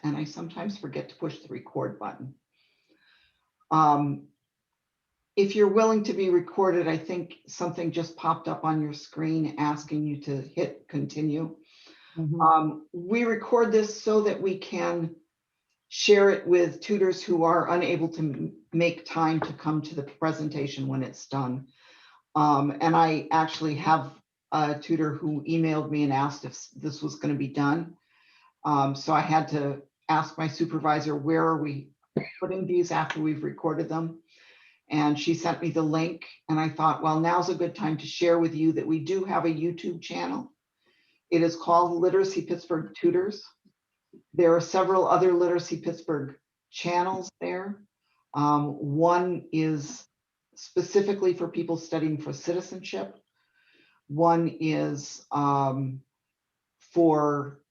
and I sometimes forget to push the record button. If you're willing to be recorded, I think something just popped up on your screen asking you to hit continue. We record this so that we can share it with tutors who are unable to make time to come to the presentation when it's done. And I actually have a tutor who emailed me and asked if this was going to be done. So I had to ask my supervisor, where are we putting these after we've recorded them? And she sent me the link, and I thought, well, now's a good time to share with you that we do have a YouTube channel. It is called Literacy Pittsburgh Tutors. There are several other Literacy Pittsburgh channels there. One is specifically for people studying for citizenship. One is for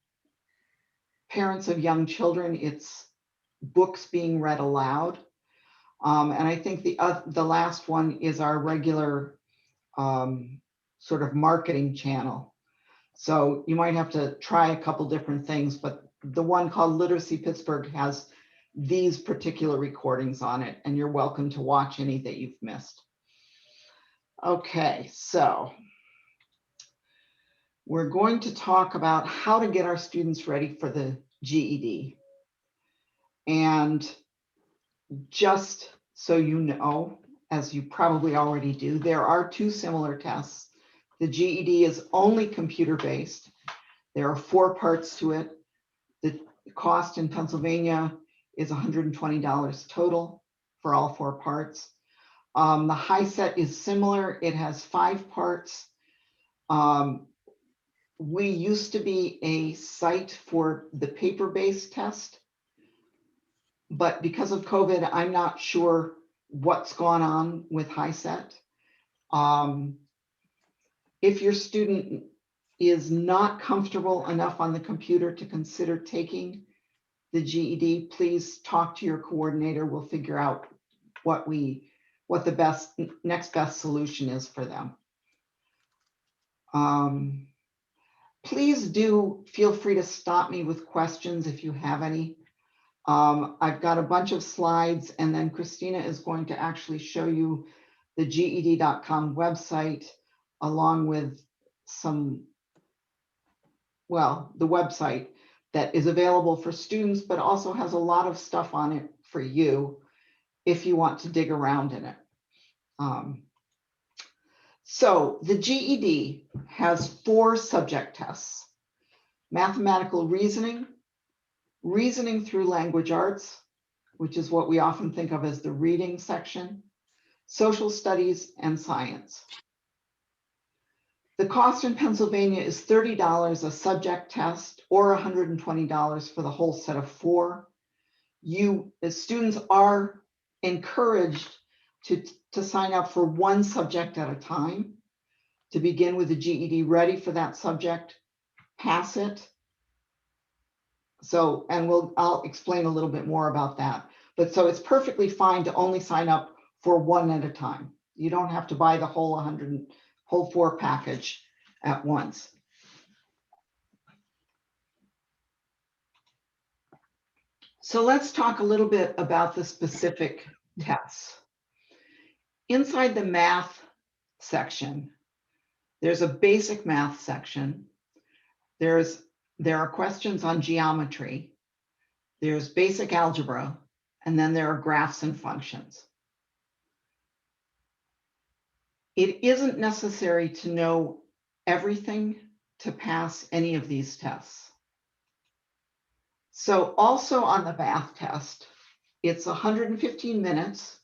parents of young children. It's books being read aloud. And I think the last one is our regular sort of marketing channel. So you might have to try a couple different things, but the one called Literacy Pittsburgh has these particular recordings on it, and you're welcome to watch any that you've missed. Okay, so we're going to talk about how to get our students ready for the GED. And just so you know, as you probably already do, there are two similar tests. The GED is only computer-based. There are 4 parts to it. The cost in Pennsylvania is $120 total for all 4 parts. The high set is similar. It has 5 parts. We used to be a site for the paper-based test, but because of COVID, I'm not sure what's gone on with high set. If your student is not comfortable enough on the computer to consider taking the GED, please talk to your coordinator. We'll figure out what the next best solution is for them. Please do feel free to stop me with questions if you have any. I've got a bunch of slides, and then Christina is going to actually show you the GED.com website along with the website that is available for students, but also has a lot of stuff on it for you if you want to dig around in it. So the GED has 4 subject tests: mathematical reasoning, reasoning through language arts, which is what we often think of as the reading section, social studies, and science. The cost in Pennsylvania is $30 a subject test or $120 for the whole set of 4. The students are encouraged to sign up for 1 subject at a time, to begin with the GED Ready for that subject, pass it. So, and I'll explain a little bit more about that. But so it's perfectly fine to only sign up for 1 at a time. You don't have to buy the whole 4 package at once. So let's talk a little bit about the specific tests. Inside the math section, there's a basic math section. There are questions on geometry. There's basic algebra, and then there are graphs and functions. It isn't necessary to know everything to pass any of these tests. So also on the math test, it's 115 minutes.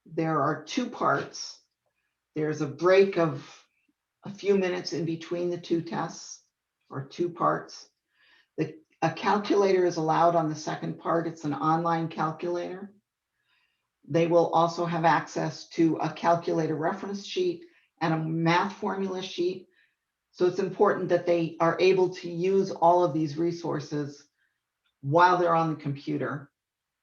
There are 2 parts. There's a break of a few minutes in between the 2 tests, or 2 parts. A calculator is allowed on the second part. It's an online calculator. They will also have access to a calculator reference sheet and a math formula sheet. So it's important that they are able to use all of these resources while they're on the computer,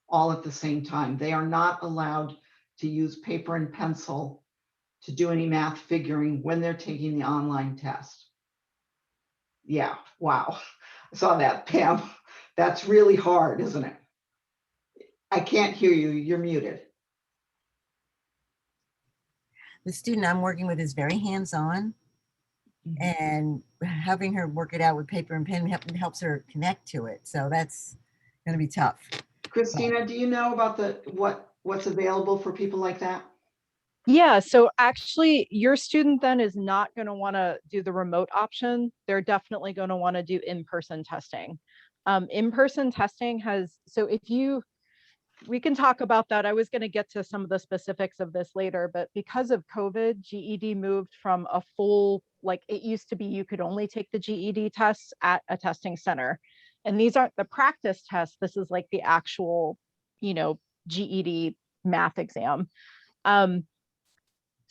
all at the same time. They are not allowed to use paper and pencil to do any math figuring when they're taking the online test. Yeah, wow. I saw that, Pam. That's really hard, isn't it? I can't hear you. You're muted. The student I'm working with is very hands-on, and having her work it out with paper and pen helps her connect to it. So that's going to be tough. Christina, do you know about what's available for people like that? Yeah, so actually your student then is not going to want to do the remote option. They're definitely going to want to do in-person testing. In-person testing we can talk about that. I was going to get to some of the specifics of this later, but because of COVID, GED moved from a full, like it used to be, you could only take the GED tests at a testing center. And these aren't the practice tests. This is like the actual, GED math exam.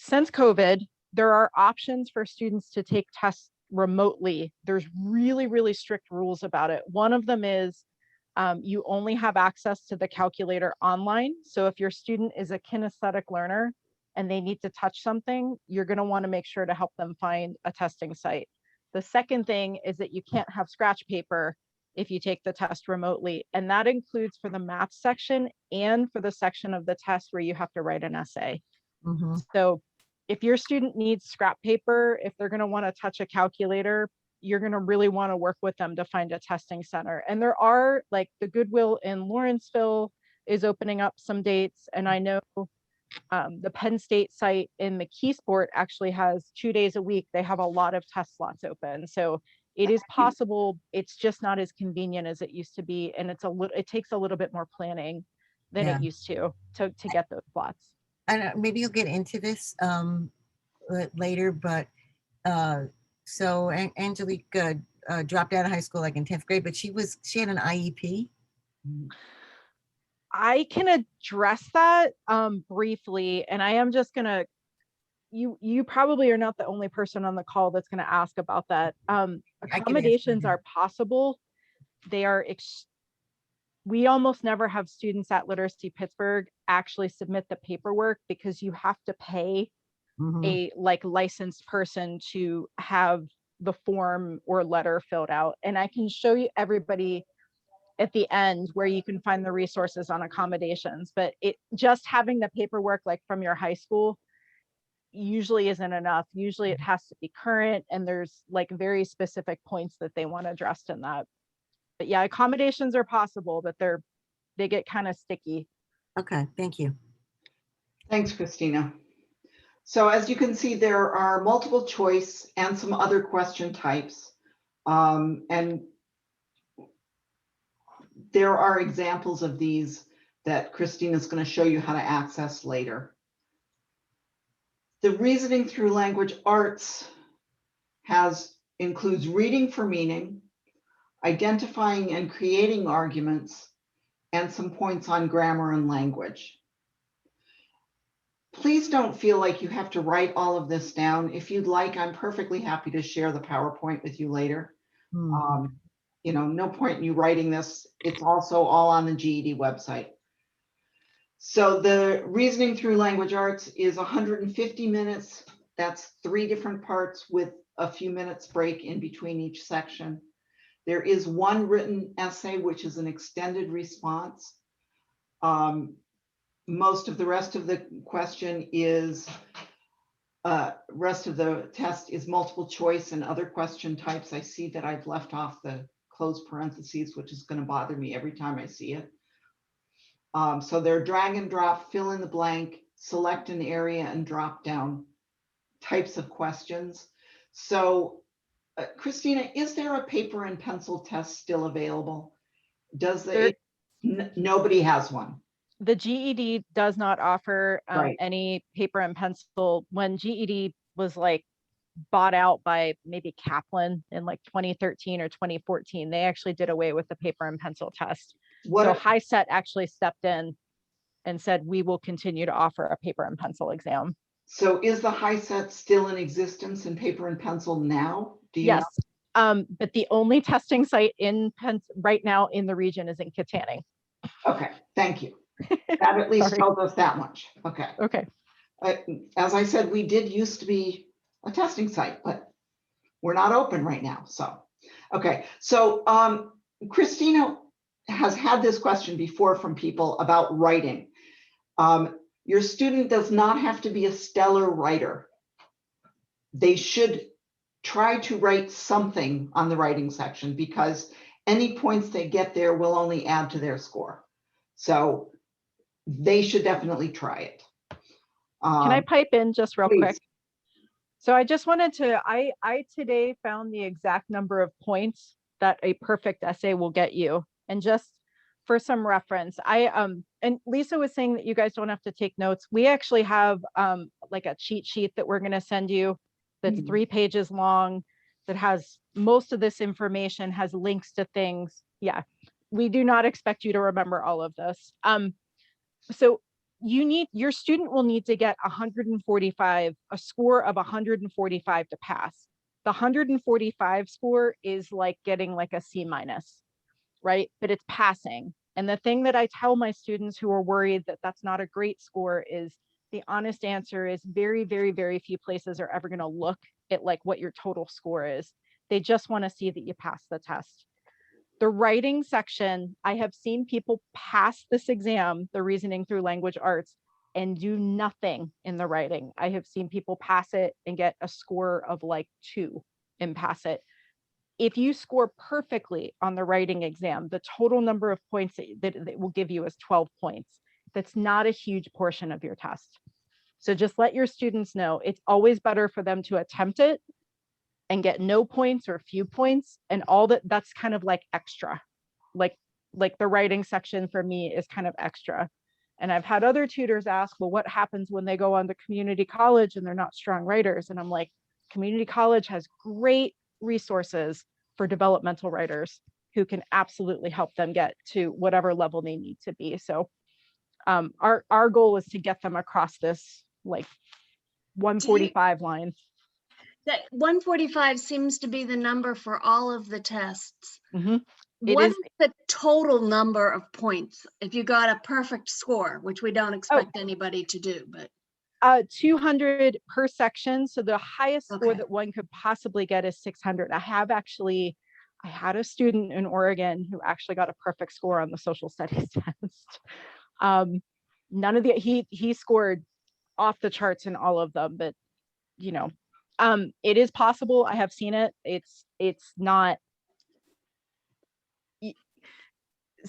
Since COVID, there are options for students to take tests remotely. There's really, really strict rules about it. One of them is you only have access to the calculator online. So if your student is a kinesthetic learner and they need to touch something, you're going to want to make sure to help them find a testing site. The second thing is that you can't have scratch paper if you take the test remotely. And that includes for the math section and for the section of the test where you have to write an essay. So if your student needs scrap paper, if they're going to want to touch a calculator, you're going to really want to work with them to find a testing center. And there are, like, the Goodwill in Lawrenceville is opening up some dates. And I know the Penn State site in McKeesport actually has 2 days a week. They have a lot of test slots open. So it is possible. It's just not as convenient as it used to be. And it takes a little bit more planning than it used to get those slots. And maybe you'll get into this later, but so Angelique dropped out of high school like in 10th grade, but she had an IEP. I can address that briefly, and I am just gonna, you probably are not the only person on the call that's gonna ask about that. Accommodations are possible. They are we almost never have students at Literacy Pittsburgh actually submit the paperwork because you have to pay a licensed person to have the form or letter filled out. And I can show you everybody at the end where you can find the resources on accommodations, but just having the paperwork like from your high school usually isn't enough. Usually it has to be current, and there's like very specific points that they want addressed in that. But yeah, accommodations are possible, but they get kind of sticky. Okay, thank you. Thanks, Christina. So as you can see, there are multiple choice and some other question types. And there are examples of these that Christina is going to show you how to access later. The reasoning through language arts includes reading for meaning, identifying and creating arguments, and some points on grammar and language. Please don't feel like you have to write all of this down. If you'd like, I'm perfectly happy to share the PowerPoint with you later. No point in you writing this. It's also all on the GED website. So the reasoning through language arts is 150 minutes. That's 3 different parts with a few minutes break in between each section. There is one written essay, which is an extended response. Most of the rest of the test is multiple choice and other question types. I see that I've left off the close parentheses, which is going to bother me every time I see it. So they're drag and drop, fill in the blank, select an area, and drop down types of questions. So Christina, is there a paper and pencil test still available? Nobody has one. The GED does not offer any paper and pencil. When GED was like bought out by maybe Kaplan in like 2013 or 2014, they actually did away with the paper and pencil test. So HiSET actually stepped in and said, we will continue to offer a paper and pencil exam. So is the HiSET still in existence in paper and pencil now? Do you know? But the only testing site right now in the region is in Katanning. Okay, thank you. That at least tells us that much. Okay. Okay. As I said, we did used to be a testing site, but we're not open right now. So, okay. So, Christina, has had this question before from people about writing. Your student does not have to be a stellar writer. They should try to write something on the writing section, because any points they get there will only add to their score. So they should definitely try it. Can I pipe in just real please. quick? So I just wanted to, I today found the exact number of points that a perfect essay will get you. And just for some reference, and Lisa was saying that you guys don't have to take notes. We actually have like a cheat sheet that we're going to send you that's 3 pages long, that has most of this information, has links to things. Yeah, we do not expect you to remember all of this. So your student will need to get 145, a score of 145 to pass. The 145 score is like getting like a C-, right? But it's passing. And the thing that I tell my students who are worried that that's not a great score is, the honest answer is very, very, very few places are ever going to look at like what your total score is. They just want to see that you pass the test. The writing section, I have seen people pass this exam, the reasoning through language arts, and do nothing in the writing. I have seen people pass it and get a score of like 2 and pass it. If you score perfectly on the writing exam, the total number of points that it will give you is 12 points. That's not a huge portion of your test. So just let your students know it's always better for them to attempt it and get no points or few points, and all that's kind of like extra. Like the writing section for me is kind of extra. And I've had other tutors ask, well, what happens when they go on to community college and they're not strong writers? And I'm like, community college has great resources for developmental writers who can absolutely help them get to whatever level they need to be. So our goal is to get them across this like 145 line. That 145 seems to be the number for all of the tests. It What is is the total number of points if you got a perfect score, which we don't expect anybody to do, but 200 per section. So the highest score Okay. that one could possibly get is 600. I had a student in Oregon who actually got a perfect score on the social studies test. None of he scored off the charts in all of them, but you know, it is possible. I have seen it. It's not.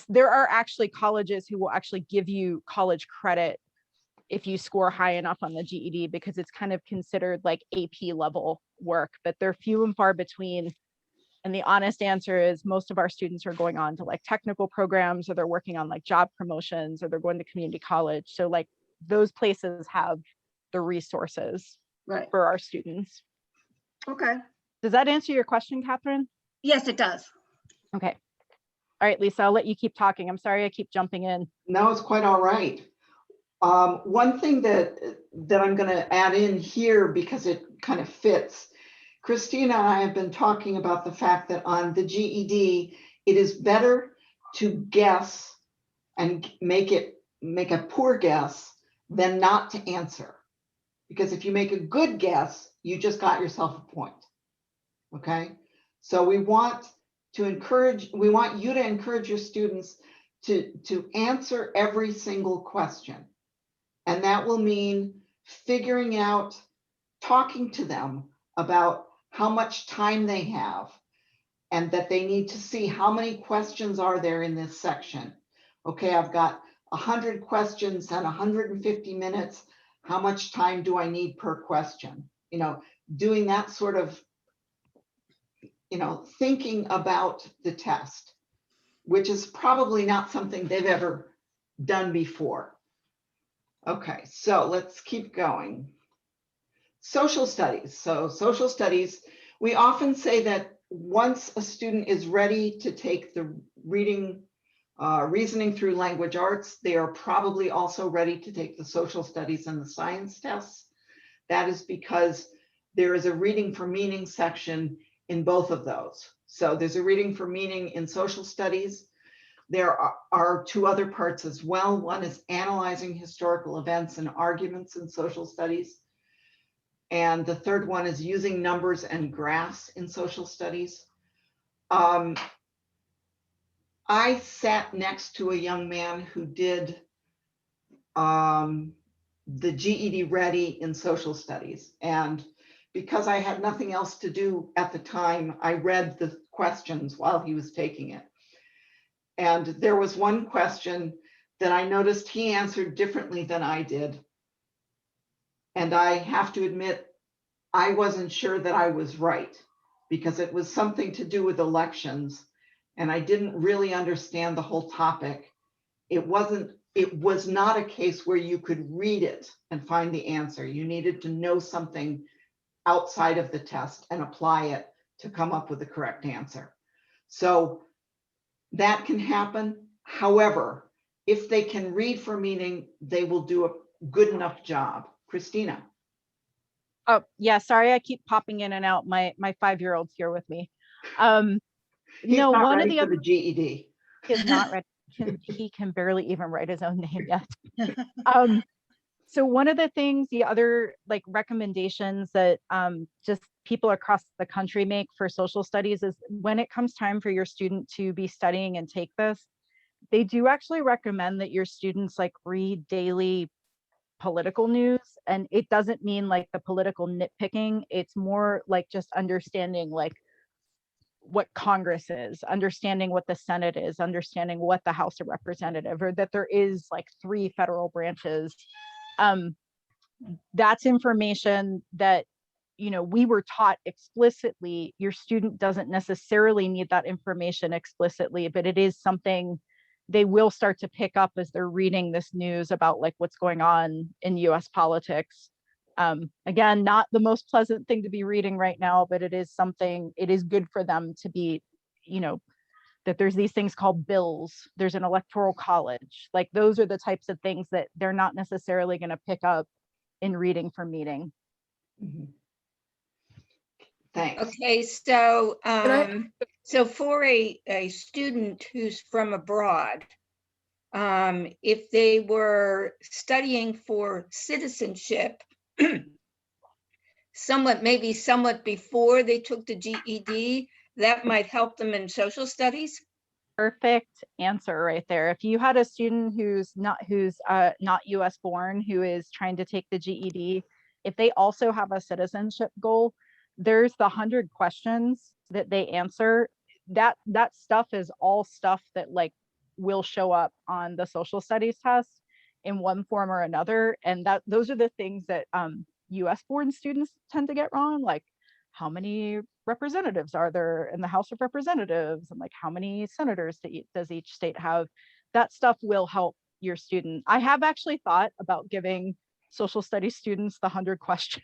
There are actually colleges who will actually give you college credit if you score high enough on the GED, because it's kind of considered like AP level work, but they're few and far between. And the honest answer is most of our students are going on to like technical programs, or they're working on like job promotions, or they're going to community college. So like those places have the resources right. for our students. Okay. Does that answer your question, Catherine? Yes, it does. Okay. All right, Lisa, I'll let you keep talking. I'm sorry I keep jumping in. No, it's quite all right. One thing that I'm going to add in here, because it kind of fits, Christina and I have been talking about the fact that on the GED, it is better to guess and make a poor guess than not to answer. Because if you make a good guess, you just got yourself a point. Okay, so we want you to encourage your students to answer every single question. And that will mean figuring out, talking to them about how much time they have, and that they need to see how many questions are there in this section. Okay, I've got 100 questions and 150 minutes. How much time do I need per question? You know, doing that sort of, thinking about the test, which is probably not something they've ever done before. Okay, so let's keep going. Social studies. So social studies, we often say that once a student is ready to take the reasoning through language arts, they are probably also ready to take the social studies and the science tests. That is because there is a reading for meaning section in both of those. So there's a reading for meaning in social studies. There are 2 other parts as well. One is analyzing historical events and arguments in social studies. And the third one is using numbers and graphs in social studies. I sat next to a young man who did the GED Ready in social studies. And because I had nothing else to do at the time, I read the questions while he was taking it. And there was one question that I noticed he answered differently than I did. And I have to admit, I wasn't sure that I was right because it was something to do with elections. And I didn't really understand the whole topic. It was not a case where you could read it and find the answer. You needed to know something outside of the test and apply it to come up with the correct answer. So that can happen. However, if they can read for meaning, they will do a good enough job. Christina. Oh, yeah, sorry, I keep popping in and out. My 5-year-old's here with me. He's No, not one of ready the for other the GED. is not ready. He can barely even write his own name yet. So one of the things, the other like recommendations that just people across the country make for social studies is when it comes time for your student to be studying and take this, they do actually recommend that your students like read daily political news. And it doesn't mean like the political nitpicking. It's more like just understanding like what Congress is, understanding what the Senate is, understanding what the House of Representatives, or that there is like 3 federal branches. That's information that, you know, we were taught explicitly. Your student doesn't necessarily need that information explicitly, but it is something they will start to pick up as they're reading this news about like what's going on in US politics. Again, not the most pleasant thing to be reading right now, but it is something, it is good for them to be, you know, that there's these things called bills, there's an electoral college. Like those are the types of things that they're not necessarily going to pick up in reading for meeting. Thanks. Okay, so I- so for a student who's from abroad, if they were studying for citizenship, somewhat before they took the GED, that might help them in social studies. Perfect answer right there. If you had a student who's not US born, who is trying to take the GED, if they also have a citizenship goal, there's the 100 questions that they answer. That stuff is all stuff that like will show up on the social studies test in one form or another. And that those are the things that US born students tend to get wrong, like how many representatives are there in the House of Representatives, and like how many senators does each state have. That stuff will help your student. I have actually thought about giving social studies students the 100 questions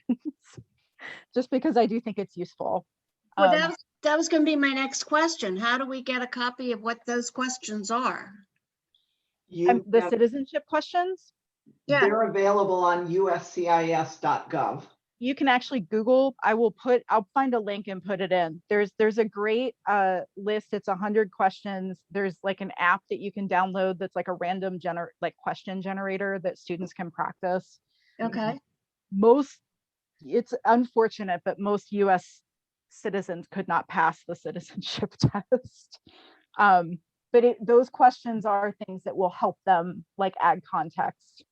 just because I do think it's useful. Well, that was going to be my next question. How do we get a copy of what those questions are? The citizenship questions, Yeah. They're available on uscis.gov. you can actually Google. I'll find a link and put it in. There's a great list. It's 100 questions. There's like an app that you can download that's like a random question generator that students can practice. Okay. It's unfortunate, but most US citizens could not pass the citizenship test. But those questions are things that will help them like add context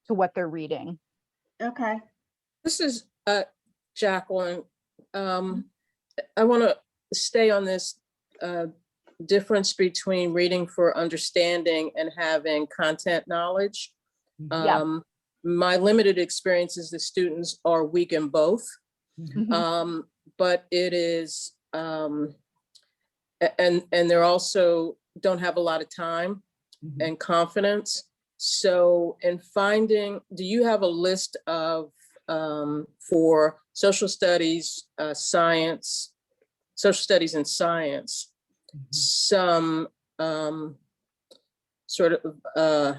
to what they're reading. Okay. This is Jacqueline. I want to stay on this difference between reading for understanding and having content knowledge. Yeah. My limited experience is the students are weak in both, but it is, and they're also don't have a lot of time and confidence. So in finding, do you have a list of for social studies, science, social studies and science, some sort of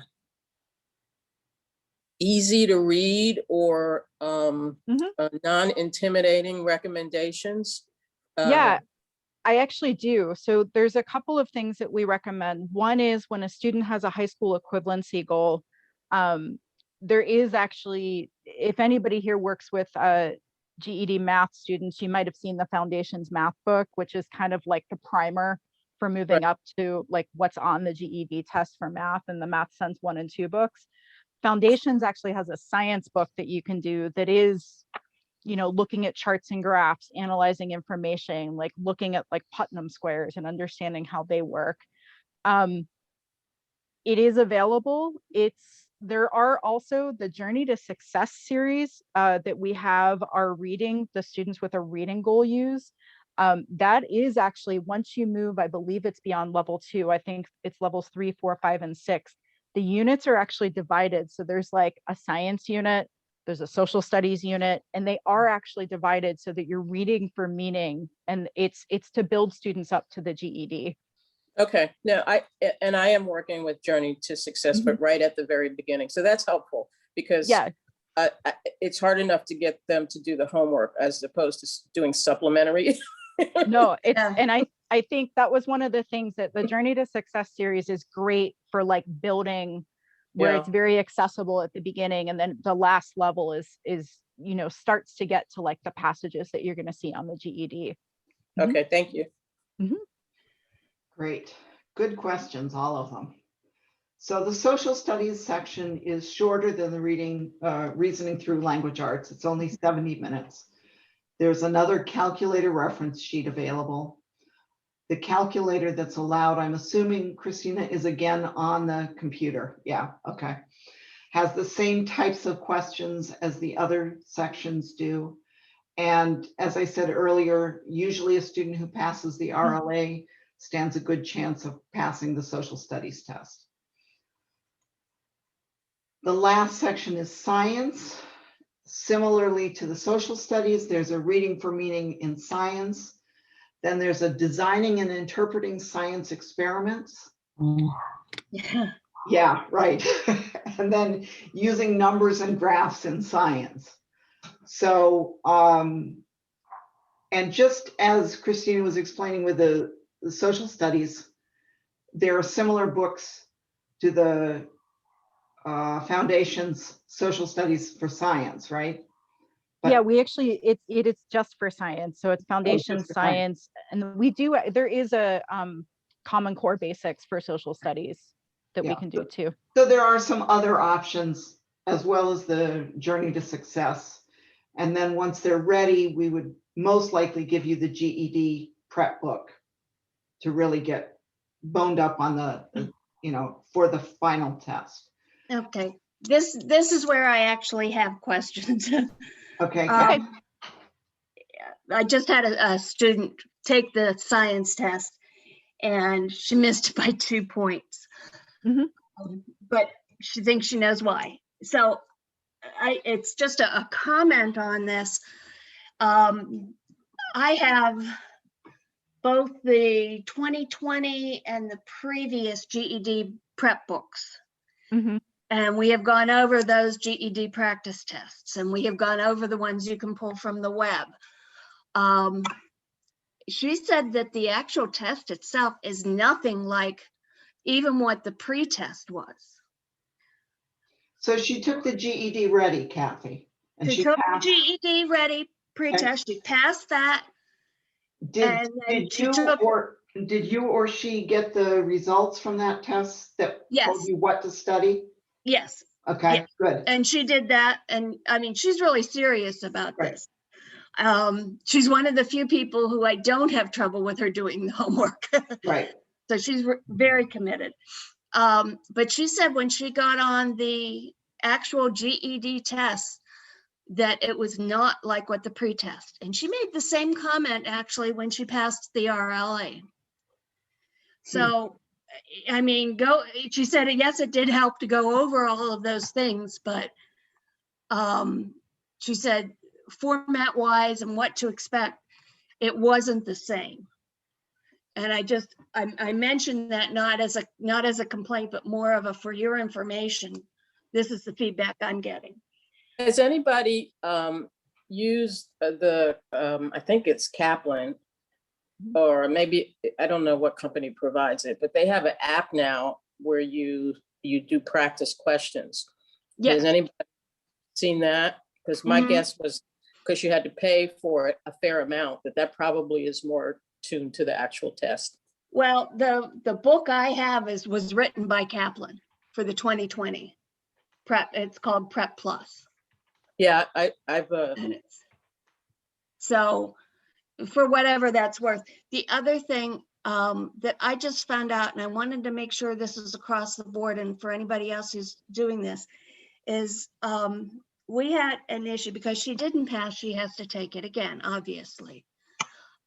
easy to read or non-intimidating recommendations? Yeah, I actually do. So there's a couple of things that we recommend. One is when a student has a high school equivalency goal, there is actually, if anybody here works with GED math students, you might have seen the Foundations math book, which is kind of like the primer for moving up to like what's on the GED test for math and the Math Sense 1 and 2 books. Foundations actually has a science book that you can do that is, you know, looking at charts and graphs, analyzing information, like looking at like Putnam squares and understanding how they work. It is available. There are also the Journey to Success series that we have the students with a reading goal use. That is actually, once you move, I believe it's beyond level 2. I think it's levels 3, 4, 5, and 6. The units are actually divided. So there's like a science unit, there's a social studies unit, and they are actually divided so that you're reading for meaning, and it's to build students up to the GED. Okay, now I am working with Journey to Success, but right at the very beginning. So that's helpful because it's hard enough to get them to do the homework as opposed to doing supplementary. No, and I think that was one of the things that the Journey to Success series is great for, like building where it's very accessible at the beginning. And then the last level is, you know, starts to get to like the passages that you're going to see on the GED. Okay, thank you. Great. Good questions, all of them. So the social studies section is shorter than the reasoning through language arts. It's only 70 minutes. There's another calculator reference sheet available. The calculator that's allowed, I'm assuming, Christina, is again on the computer. Yeah, okay. Has the same types of questions as the other sections do. And as I said earlier, usually a student who passes the RLA stands a good chance of passing the social studies test. The last section is science. Similarly to the social studies, there's a reading for meaning in science. Then there's a designing and interpreting science experiments. Yeah, right. And then using numbers and graphs in science. So, and just as Christina was explaining with the social studies, there are similar books to the Foundation's social studies for science, right? But yeah, we actually, it is just for science. So it's foundation science. And there is a Common Core basics for social studies that we can do too. So there are some other options as well as the Journey to Success. And then once they're ready, we would most likely give you the GED prep book to really get boned up on the, you know, for the final test. Okay, this is where I actually have questions. Okay. I just had a student take the science test and she missed by 2 points. But she thinks she knows why. So it's just a comment on this. I have both the 2020 and the previous GED prep books. And we have gone over those GED practice tests, and we have gone over the ones you can pull from the web. She said that the actual test itself is nothing like even what the pre-test was. So she took the GED Ready, Kathy. And She took the GED Ready pre-test, she passed that. Did you or she get the results from that test that told you what to study? Yes. Okay, yes. Good. And she did that. And I mean, she's really serious about this. She's one of the few people who I don't have trouble with her doing the homework. Right. So she's very committed. But she said when she got on the actual GED test, that it was not like what the pre-test. And she made the same comment actually when she passed the RLA. So, I mean, she said, yes, it did help to go over all of those things, but she said format wise and what to expect, it wasn't the same. And I mentioned that not as a complaint, but more of a, for your information, this is the feedback I'm getting. Has anybody used I think it's Kaplan, or maybe, I don't know what company provides it, but they have an app now where you do practice questions. Yes. Has anybody seen that? Because my guess was, because you had to pay for it a fair amount, that probably is more tuned to the actual test. Well, the book I have was written by Kaplan for the 2020 prep. It's called Prep Plus. Yeah, I've, And so for whatever that's worth. The other thing that I just found out, and I wanted to make sure this is across the board and for anybody else who's doing this, is we had an issue because she didn't pass, she has to take it again, obviously.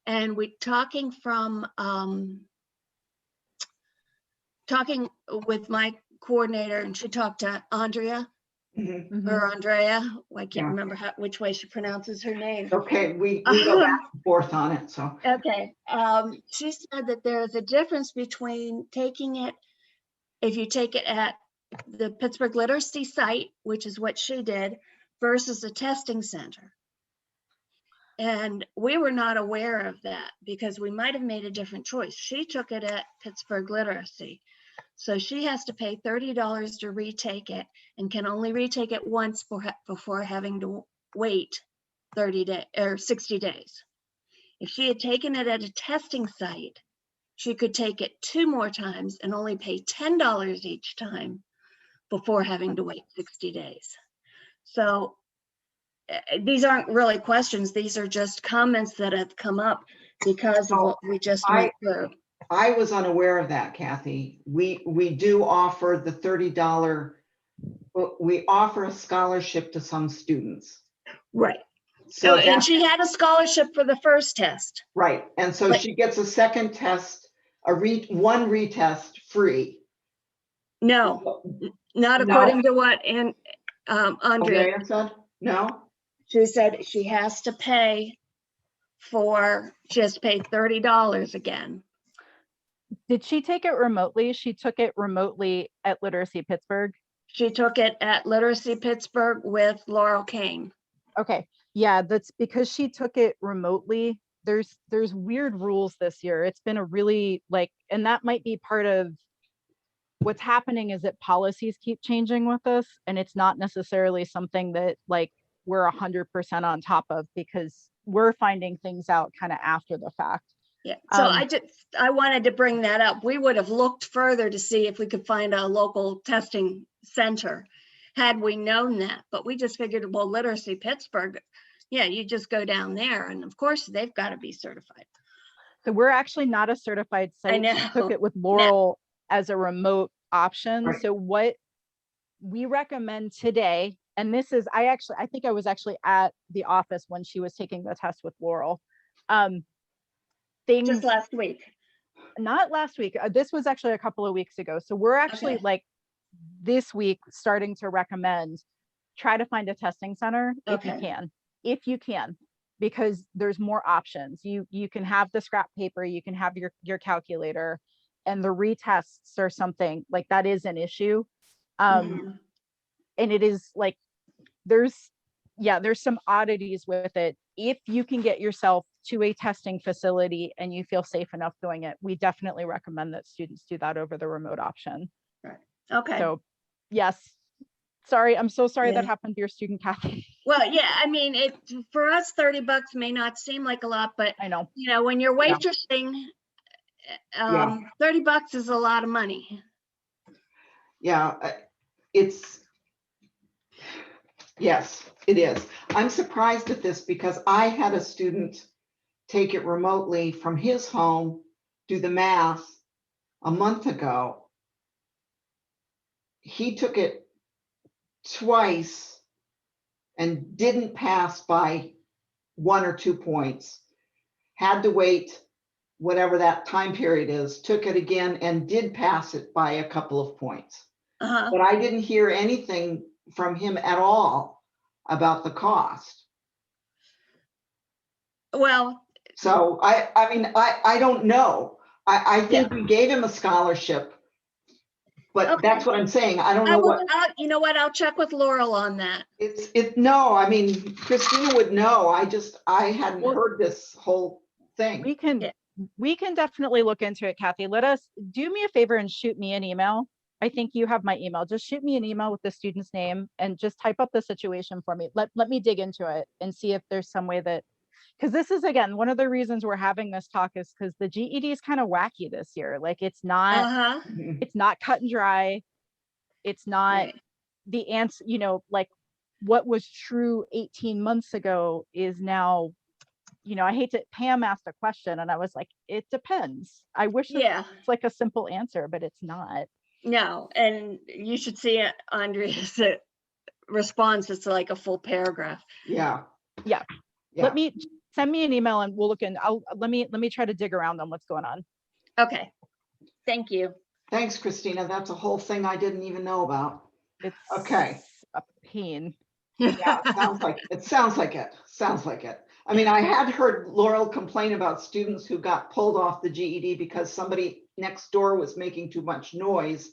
And we talking with my coordinator, and she talked to Andrea Mhm. or Andrea. I can't Yeah. remember which way she pronounces her name. Okay, we go back and forth on it, so. Okay, she said that there is a difference between taking it, if you take it at the Pittsburgh Literacy site, which is what she did, versus a testing center. And we were not aware of that because we might have made a different choice. She took it at Pittsburgh Literacy. So she has to pay $30 to retake it and can only retake it once before having to wait 30 days or 60 days. If she had taken it at a testing site, she could take it 2 more times and only pay $10 each time before having to wait 60 days. So these aren't really questions. These are just comments that have come up because of what we just went through. I was unaware of that, Kathy. We do offer the $30, we offer a scholarship to some students. Right. So and she had a scholarship for the first test. right, and so But- she gets a second test, one retest free. No, not No. according to what Andrea, Andrea said, no? she said she has to pay $30 again. Did she take it remotely? She took it remotely at Literacy Pittsburgh. She took it at Literacy Pittsburgh with Laurel Kane. Okay, yeah, that's because she took it remotely. There's weird rules this year. It's been a really and that might be part of what's happening is that policies keep changing with us, and it's not necessarily something that we're 100% on top of because we're finding things out kind of after the fact. Yeah, so I wanted to bring that up. We would have looked further to see if we could find a local testing center had we known that, but we just figured, well, Literacy Pittsburgh, yeah, you just go down there, and of course they've got to be certified. So we're actually not a certified site. I know. She took it with Laurel as a remote option. Right. So what we recommend today, and this is, I think I was actually at the office when she was taking the test with Laurel. Things Just last week. Not last week. This was actually a couple of weeks ago. So we're actually this week starting to recommend try to find a testing center if you can, because there's more options. You can have the scrap paper, you can have your calculator, and the retests or something that is an issue. And it is there's some oddities with it. If you can get yourself to a testing facility and you feel safe enough doing it, we definitely recommend that students do that over the remote option. Right. Okay. So yes, sorry, I'm so sorry that happened to your student, Kathy. Well, yeah, I mean, for us, $30 may not seem like a lot, but I know. when you're waitressing, $30 is a lot of money. Yeah, yes, it is. I'm surprised at this because I had a student take it remotely from his home, do the math a month ago. He took it twice and didn't pass by 1 or 2 points. Had to wait whatever that time period is, took it again and did pass it by a couple of points. But I didn't hear anything from him at all about the cost. Well, so I mean, I don't know. I think we gave him a scholarship, but that's what I'm saying. I don't know what. You know what? I'll check with Laurel on that. No, I mean, Christina would know. I hadn't heard this whole thing. We can definitely look into it, Kathy. Do me a favor and shoot me an email. I think you have my email. Just shoot me an email with the student's name and just type up the situation for me. Let me dig into it and see if there's some way that, because this is, again, one of the reasons we're having this talk is because the GED is kind of wacky this year. Like it's not cut and dry. It's not Right. the answer, like what was true 18 months ago is now, Pam asked a question and I was like, it depends. I wish Yeah. it's like a simple answer, but it's not. No, and you should see Andrea's response. It's like a full paragraph. Yeah. Yeah. Yeah. Let me send me an email and we'll look in. Let me try to dig around on what's going on. Okay. Thank you. Thanks, Christina. That's a whole thing I didn't even know about. It's Okay. a pain. Yeah, it sounds like it. I mean, I had heard Laurel complain about students who got pulled off the GED because somebody next door was making too much noise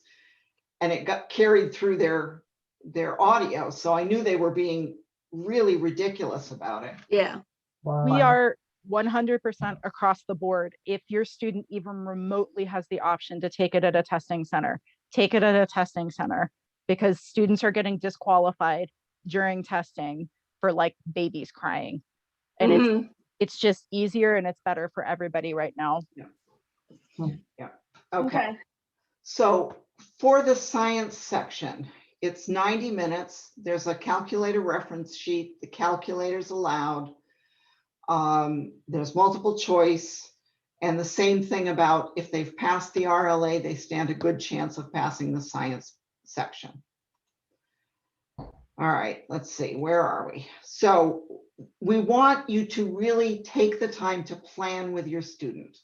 and it got carried through their audio. So I knew they were being really ridiculous about it. Yeah. We are 100% across the board. If your student even remotely has the option to take it at a testing center, take it at a testing center, because students are getting disqualified during testing for like babies crying. And it's just easier and it's better for everybody right now. Yeah. Okay. So for the science section, it's 90 minutes. There's a calculator reference sheet. The calculator's allowed. There's multiple choice. And the same thing about if they've passed the RLA, they stand a good chance of passing the science section. All right, let's see, where are we? So we want you to really take the time to plan with your student.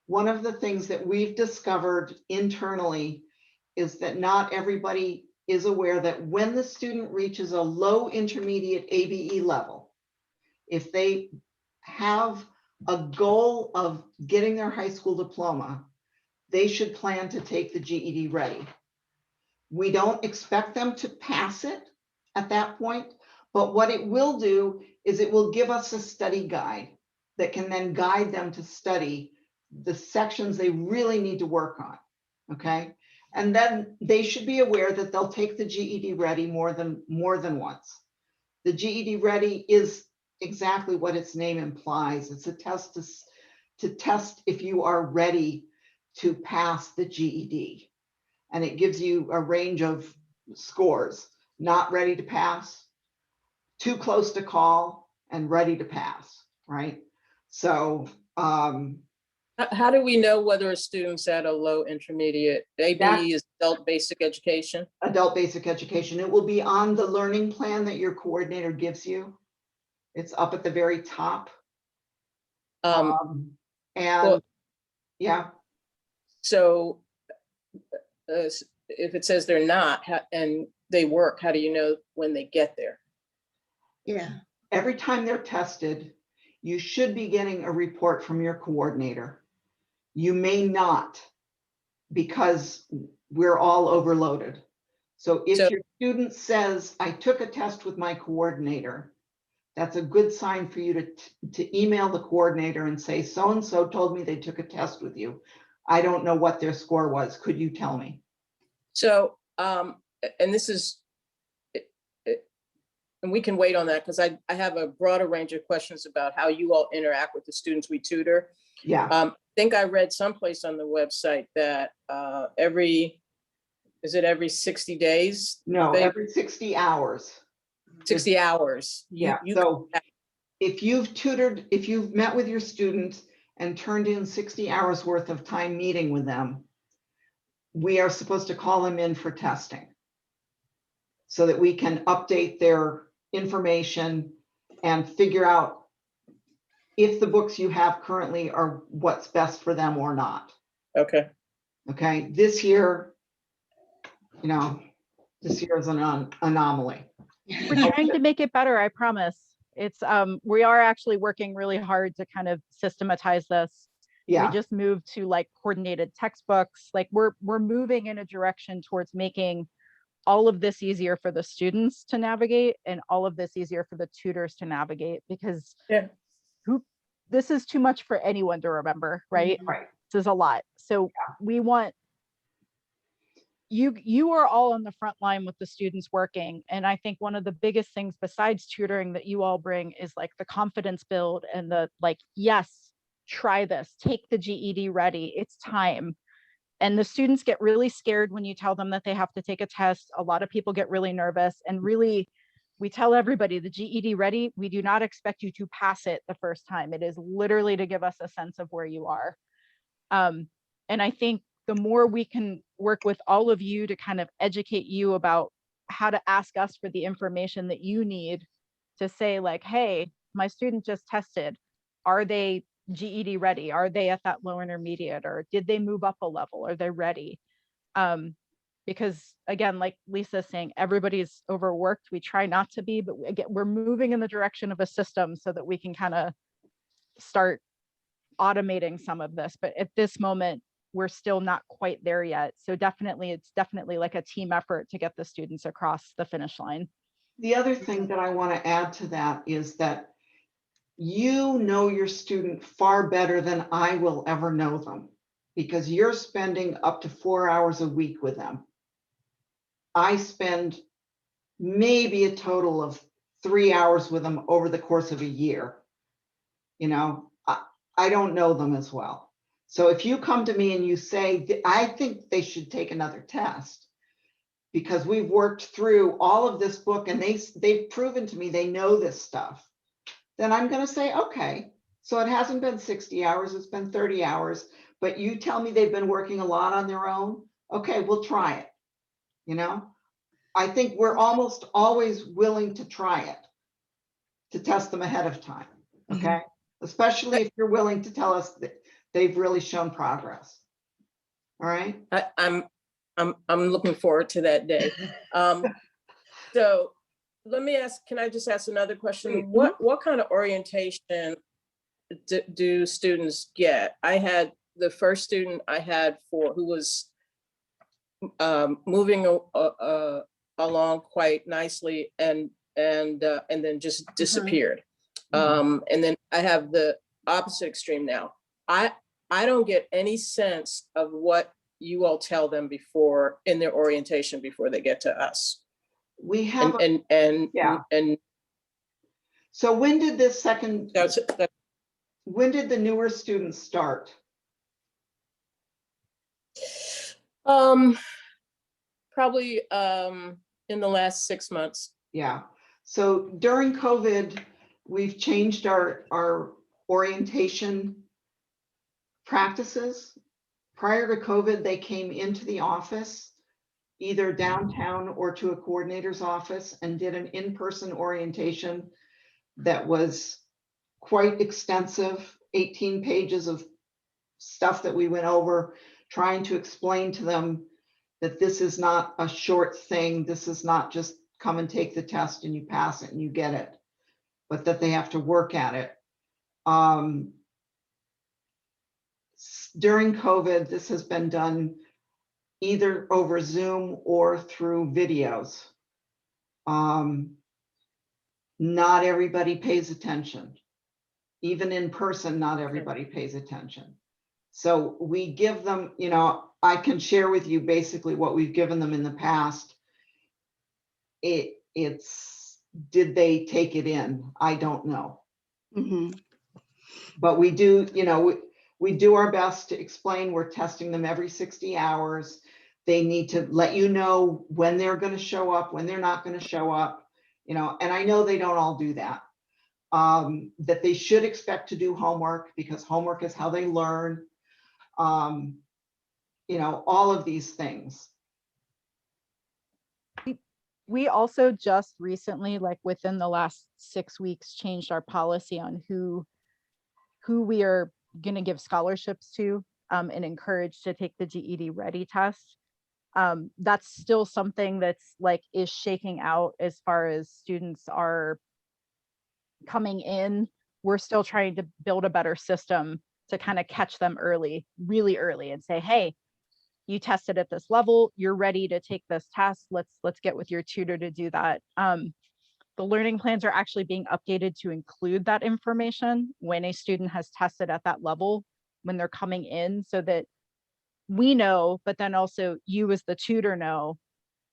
One of the things that we've discovered internally is that not everybody is aware that when the student reaches a low intermediate ABE level, if they have a goal of getting their high school diploma, they should plan to take the GED Ready. We don't expect them to pass it at that point, but what it will do is it will give us a study guide that can then guide them to study the sections they really need to work on, okay? And then they should be aware that they'll take the GED Ready more than once. The GED Ready is exactly what its name implies. It's a test to test if you are ready to pass the GED. And it gives you a range of scores: not ready to pass, too close to call, and ready to pass, right? So How do we know whether a student's at a low intermediate? ABE is adult basic education. Adult basic education. It will be on the learning plan that your coordinator gives you. It's up at the very top. And Well, yeah. So if it says they're not and they work, how do you know when they get there? Yeah. Every time they're tested, you should be getting a report from your coordinator. You may not, because we're all overloaded. So if your student says, I took a test with my coordinator, that's a good sign for you to email the coordinator and say, so-and-so told me they took a test with you. I don't know what their score was. Could you tell me? So, and this is, and we can wait on that because I have a broader range of questions about how you all interact with the students we tutor. Yeah. I think I read someplace on the website that every 60 days? No, every 60 hours. 60 hours. Yeah. So if you've met with your student and turned in 60 hours worth of time meeting with them, we are supposed to call them in for testing so that we can update their information and figure out if the books you have currently are what's best for them or not. Okay. Okay. This year, this year is an anomaly. We're trying to make it better, I promise. It's we are actually working really hard to kind of systematize this. Yeah. We just moved to like coordinated textbooks. Like we're moving in a direction towards making all of this easier for the students to navigate and all of this easier for the tutors to navigate, because this is too much for anyone to remember, right? Right. This is a lot. So we want you are all on the front line with the students working. And I think one of the biggest things besides tutoring that you all bring is like the confidence build and the like, yes, try this, take the GED ready, it's time. And the students get really scared when you tell them that they have to take a test. A lot of people get really nervous, and really, we tell everybody the GED ready, we do not expect you to pass it the first time. It is literally to give us a sense of where you are. And I think the more we can work with all of you to kind of educate you about how to ask us for the information that you need to say like, hey, my student just tested. Are they GED ready? Are they at that low intermediate, or did they move up a level? Are they ready? Because again, like Lisa's saying, everybody's overworked. We try not to be, but again, we're moving in the direction of a system so that we can kind of start automating some of this. But at this moment, we're still not quite there yet. So definitely, it's definitely like a team effort to get the students across the finish line. The other thing that I want to add to that is that you know your student far better than I will ever know them, because you're spending up to 4 hours a week with them. I spend maybe a total of 3 hours with them over the course of a year. You know, I don't know them as well. So if you come to me and you say, I think they should take another test because we've worked through all of this book and they've proven to me they know this stuff, then I'm going to say, okay, so it hasn't been 60 hours, it's been 30 hours, but you tell me they've been working a lot on their own. Okay, we'll try it. You know, I think we're almost always willing to try it, to test them ahead of time. Okay. Especially if you're willing to tell us that they've really shown progress. All right. I'm looking forward to that day. So let me ask, can I just ask another question? What kind of orientation do students get? I had the first student I had who was moving along quite nicely and then just disappeared. And then I have the opposite extreme now. I don't get any sense of what you all tell them before in their orientation before they get to us. We have and so when did this second that's when did the newer students start? Probably in the last 6 months. Yeah. So during COVID, we've changed our orientation practices. Prior to COVID, they came into the office, either downtown or to a coordinator's office, and did an in-person orientation that was quite extensive, 18 pages of stuff that we went over, trying to explain to them that this is not a short thing. This is not just come and take the test and you pass it and you get it, but that they have to work at it. During COVID, this has been done either over Zoom or through videos. Not everybody pays attention. Even in person, not everybody pays attention. So we give them, you know, I can share with you basically what we've given them in the past. It's, did they take it in? I don't know. But we do, you know, we do our best to explain we're testing them every 60 hours. They need to let you know when they're going to show up, when they're not going to show up, you know, and I know they don't all do that. That they should expect to do homework because homework is how they learn. You know, all of these things. We also just recently, like within the last 6 weeks, changed our policy on who we are going to give scholarships to and encourage to take the GED Ready test. That's still something that's like is shaking out as far as students are coming in. We're still trying to build a better system to kind of catch them early, really early, and say, hey, you tested at this level, you're ready to take this test. Let's get with your tutor to do that. The learning plans are actually being updated to include that information when a student has tested at that level when they're coming in, so that we know, but then also you as the tutor know.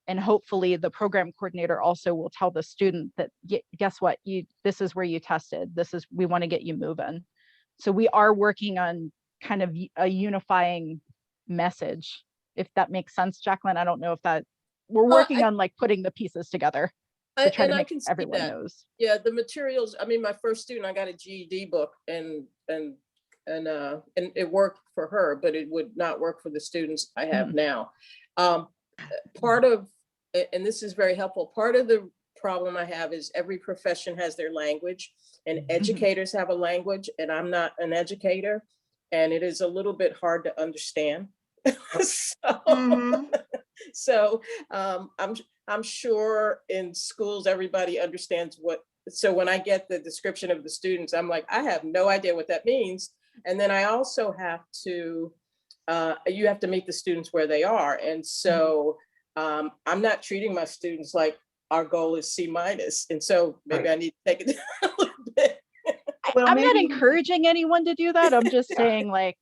And hopefully the program coordinator also will tell the student that, guess what, this is where you tested. We want to get you moving. So we are working on kind of a unifying message, if that makes sense, Jacqueline. I don't know if that, we're working on like putting the pieces together to try to I make can see everyone that. knows. Yeah, the materials, I mean, my first student, I got a GED book and it worked for her, but it would not work for the students I have now. Part of, and this is very helpful, part of the problem I have is every profession has their language, and educators have a language, and I'm not an educator, and it is a little bit hard to understand. So I'm sure in schools, everybody understands what, so when I get the description of the students, I'm like, I have no idea what that means. And then I also have to, you have to meet the students where they are. And so I'm not treating my students like our goal is C-. And so maybe I need to take it down a little bit. Well, I'm not maybe- encouraging anyone to do that. I'm just saying, like,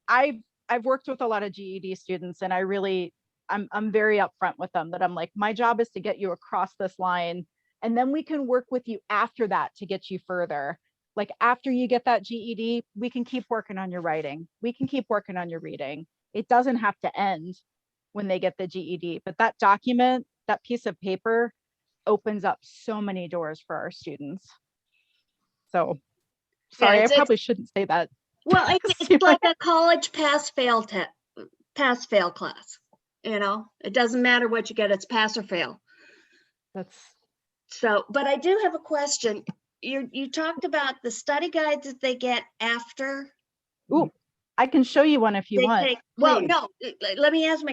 I've worked with a lot of GED students, and I'm very upfront with them that I'm like, my job is to get you across this line, and then we can work with you after that to get you further. Like after you get that GED, we can keep working on your writing. We can keep working on your reading. It doesn't have to end when they get the GED, but that document, that piece of paper opens up so many doors for our students. So sorry, I probably shouldn't say that. Well, it's like a college pass-fail class. You know, it doesn't matter what you get, it's pass or fail. That's so, but I do have a question. You talked about the study guides that they get after. Ooh, I can show you one if you want. Well, no, let me ask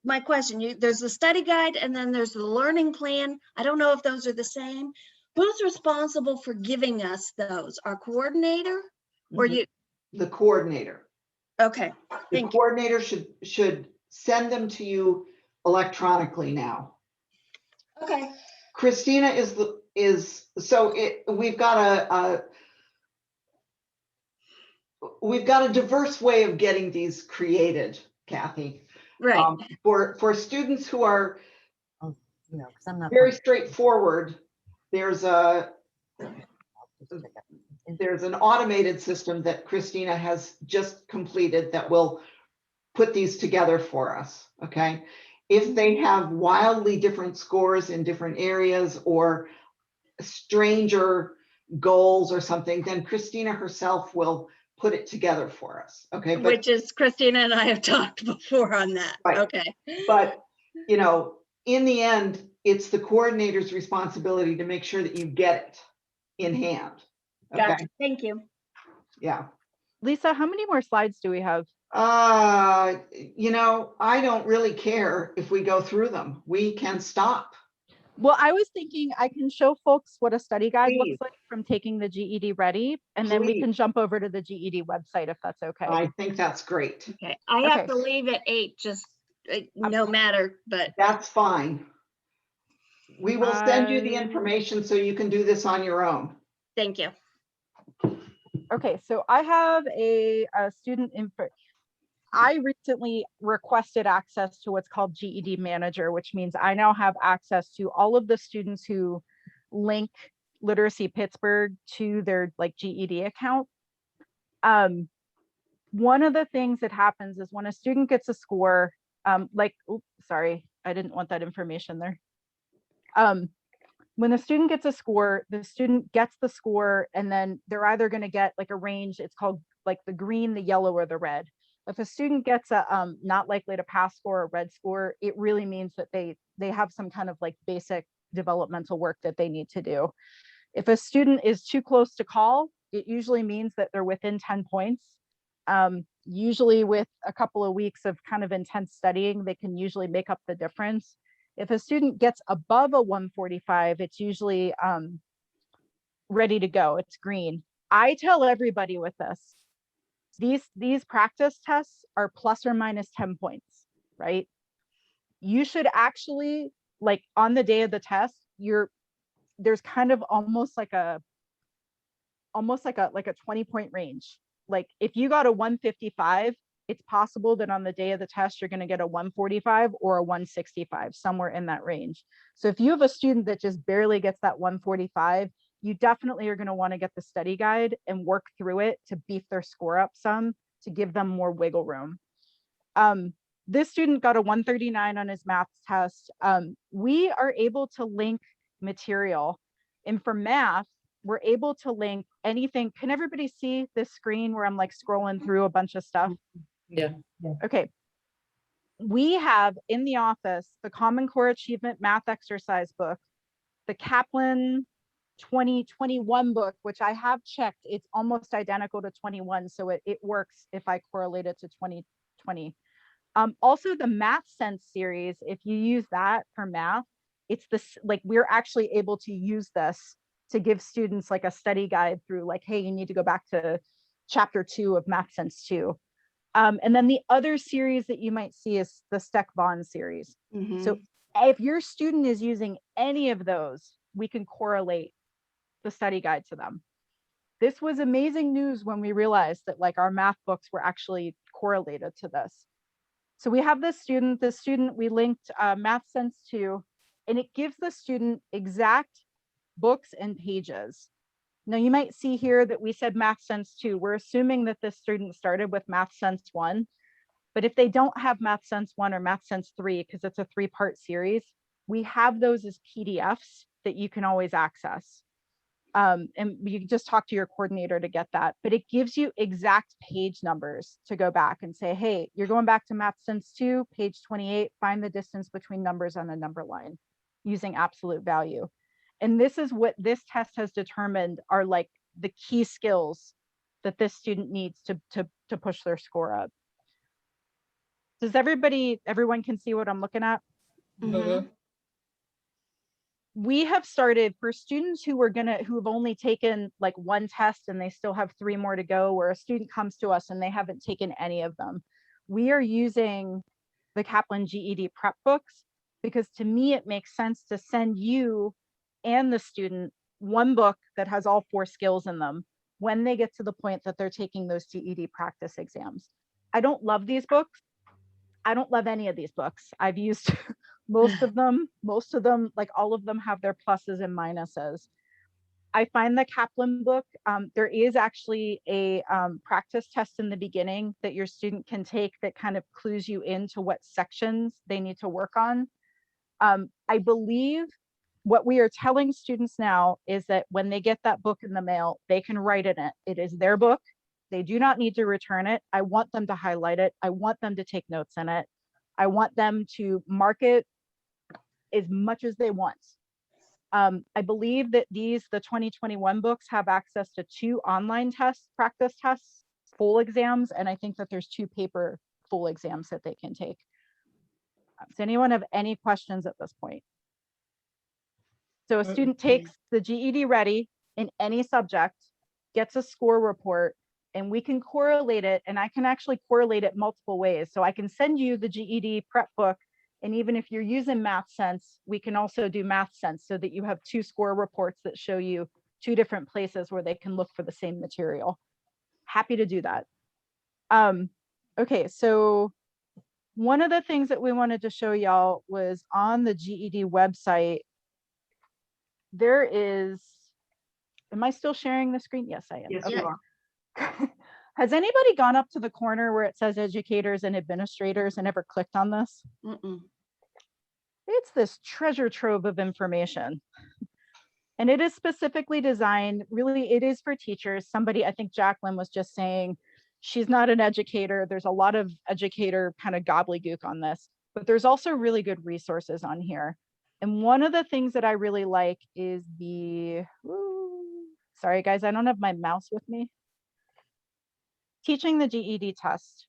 my question. There's the study guide and then there's the learning plan. I don't know if those are the same. Who's responsible for giving us those? Our coordinator or you? The coordinator. Okay. The coordinator should send them to you electronically now. Okay. Christina we've got a diverse way of getting these created, Kathy. Right. For students who are No, because I'm not very straightforward, there's an automated system that Christina has just completed that will put these together for us, okay? If they have wildly different scores in different areas or stranger goals or something, then Christina herself will put it together for us, okay? Which is Christina and I have talked before on that. Right. Okay. But, you know, in the end, it's the coordinator's responsibility to make sure that you get it in hand. Okay. Gotcha. Thank you. Yeah. Lisa, how many more slides do we have? You know, I don't really care if we go through them. We can stop. Well, I was thinking I can show folks what a study guide Please. looks like from taking the GED Ready, and then we Please. can jump over to the GED website if that's okay. I think that's great. Okay. I have to leave at 8, just no matter, but That's fine. We will send you the information so you can do this on your own. thank you. Okay, so I have a student info. I recently requested access to what's called GED Manager, which means I now have access to all of the students who link Literacy Pittsburgh to their like GED account. One of the things that happens is when a student gets a score, sorry, I didn't want that information there. When the student gets a score, the student gets the score, and then they're either going to get like a range. It's called like the green, the yellow, or the red. If a student gets a not likely to pass score or red score, it really means that they have some kind of like basic developmental work that they need to do. If a student is too close to call, it usually means that they're within 10 points. Usually with a couple of weeks of kind of intense studying, they can usually make up the difference. If a student gets above a 145, it's usually ready to go. It's green. I tell everybody with this, these practice tests are plus or minus 10 points, right? You should actually, like on the day of the test, there's kind of almost like a 20-point range. Like if you got a 155, it's possible that on the day of the test, you're going to get a 145 or a 165, somewhere in that range. So if you have a student that just barely gets that 145, you definitely are going to want to get the study guide and work through it to beef their score up some, to give them more wiggle room. This student got a 139 on his math test. We are able to link material. And for math, we're able to link anything. Can everybody see this screen where I'm like scrolling through a bunch of stuff? Yeah. Okay. We have in the office the Common Core Achievement Math Exercise book, the Kaplan 2021 book, which I have checked. It's almost identical to 21. So it works if I correlate it to 2020. Also the Math Sense series, if you use that for math, it's this, like, we're actually able to use this to give students like a study guide through, like, hey, you need to go back to chapter 2 of Math Sense 2. And then the other series that you might see is the Steck-Bond series. So if your student is using any of those, we can correlate the study guide to them. This was amazing news when we realized that like our math books were actually correlated to this. So we have this student, we linked Math Sense 2, and it gives the student exact books and pages. Now you might see here that we said Math Sense 2. We're assuming that this student started with Math Sense 1, but if they don't have Math Sense 1 or Math Sense 3, because it's a 3-part series, we have those as PDFs that you can always access. And you can just talk to your coordinator to get that, but it gives you exact page numbers to go back and say, hey, you're going back to Math Sense 2, page 28, find the distance between numbers on a number line using absolute value. And this is what this test has determined are like the key skills that this student needs to push their score up. Does everyone can see what I'm looking at? We have started for students who have only taken like one test and they still have 3 more to go, where a student comes to us and they haven't taken any of them. We are using the Kaplan GED prep books because to me, it makes sense to send you and the student one book that has all 4 skills in them when they get to the point that they're taking those GED practice exams. I don't love these books. I don't love any of these books. I've used most of them, like all of them have their pluses and minuses. I find the Kaplan book, there is actually a practice test in the beginning that your student can take that kind of clues you into what sections they need to work on. I believe what we are telling students now is that when they get that book in the mail, they can write in it. It is their book. They do not need to return it. I want them to highlight it. I want them to take notes in it. I want them to mark it as much as they want. I believe that the 2021 books have access to 2 online tests, practice tests, full exams, and I think that there's 2 paper full exams that they can take. Does anyone have any questions at this point? So a student takes the GED Ready in any subject, gets a score report, and we can correlate it, and I can actually correlate it multiple ways. So I can send you the GED prep book, and even if you're using Math Sense, we can also do Math Sense so that you have 2 score reports that show you 2 different places where they can look for the same material. Happy to do that. Okay, so one of the things that we wanted to show y'all was on the GED website, there is, am I still sharing the screen? Yes, I am. Yes, Okay. you are. Has anybody gone up to the corner where it says educators and administrators and ever clicked on this? It's this treasure trove of information. And it is specifically designed, really, it is for teachers. Somebody, I think Jacqueline was just saying, she's not an educator. There's a lot of educator kind of gobbledygook on this, but there's also really good resources on here. And one of the things that I really like is sorry guys, I don't have my mouse with me. Teaching the GED test.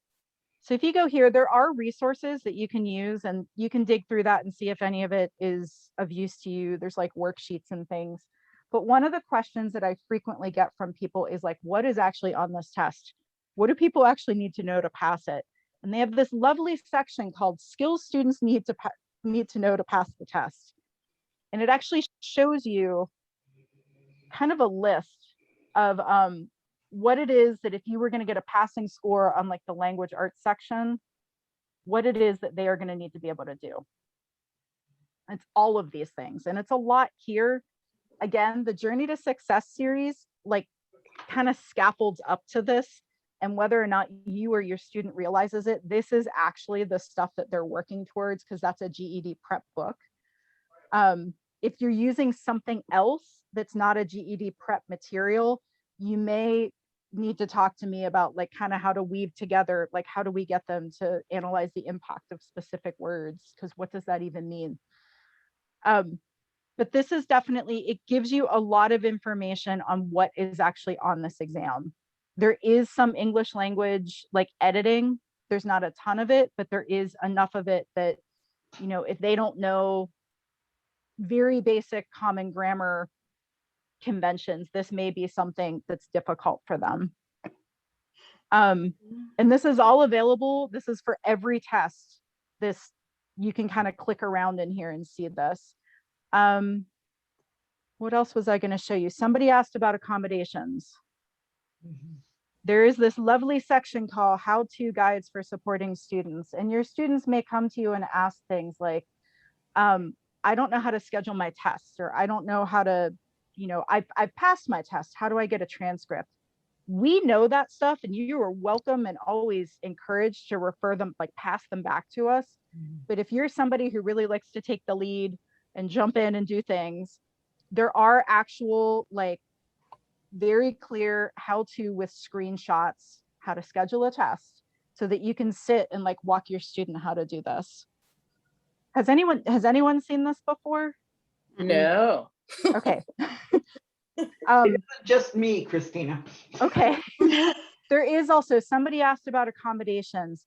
So if you go here, there are resources that you can use and you can dig through that and see if any of it is of use to you. There's like worksheets and things. But one of the questions that I frequently get from people is like, what is actually on this test? What do people actually need to know to pass it? And they have this lovely section called skills students need to know to pass the test. And it actually shows you kind of a list of what it is that if you were going to get a passing score on like the language arts section, what it is that they are going to need to be able to do. It's all of these things. And it's a lot here. Again, the Journey to Success series, like kind of scaffolds up to this. And whether or not you or your student realizes it, this is actually the stuff that they're working towards, because that's a GED prep book. If you're using something else that's not a GED prep material, you may need to talk to me about like kind of how to weave together, like how do we get them to analyze the impact of specific words, because what does that even mean? But this is definitely, it gives you a lot of information on what is actually on this exam. There is some English language like editing. There's not a ton of it, but there is enough of it that, you know, if they don't know very basic common grammar conventions, this may be something that's difficult for them. And this is all available. This is for every test. This, you can kind of click around in here and see this. What else was I going to show you? Somebody asked about accommodations. There is this lovely section called How-To Guides for Supporting Students. And your students may come to you and ask things like, I don't know how to schedule my tests, or I don't know how to, you know, I've passed my test. How do I get a transcript? We know that stuff, and you are welcome and always encouraged to refer them, like pass them back to us. But if you're somebody who really likes to take the lead and jump in and do things, there are actual like very clear how to with screenshots, how to schedule a test so that you can sit and like walk your student how to do this. Has anyone seen this before? No. Okay. Just me, Christina. Okay. There is also, somebody asked about accommodations.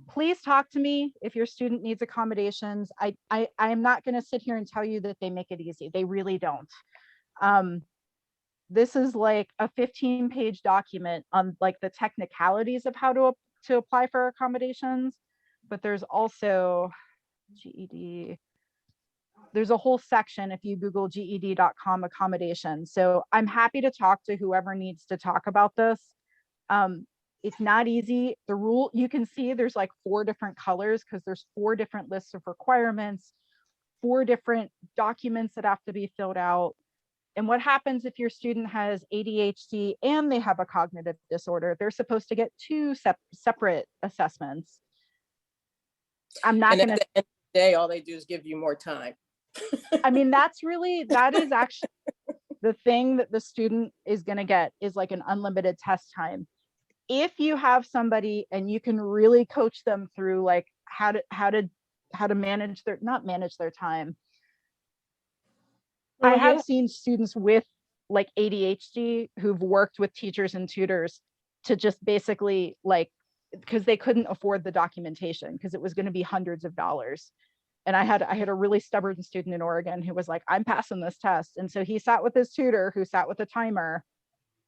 Please talk to me if your student needs accommodations. I am not going to sit here and tell you that they make it easy. They really don't. This is like a 15-page document on like the technicalities of how to apply for accommodations, but there's also GED. There's a whole section if you Google GED.com accommodations. So I'm happy to talk to whoever needs to talk about this. It's not easy. The rule, you can see there's like 4 different colors because there's 4 different lists of requirements, 4 different documents that have to be filled out. And what happens if your student has ADHD and they have a cognitive disorder? They're supposed to get 2 separate assessments. I'm not going to. At the end of the day, all they do is give you more time. I mean, that is actually the thing that the student is going to get is like an unlimited test time. If you have somebody and you can really coach them through like how to manage their, not manage their time. I have seen students with like ADHD who've worked with teachers and tutors to just basically like, because they couldn't afford the documentation because it was going to be hundreds of dollars. And I had a really stubborn student in Oregon who was like, I'm passing this test. And so he sat with his tutor who sat with a timer,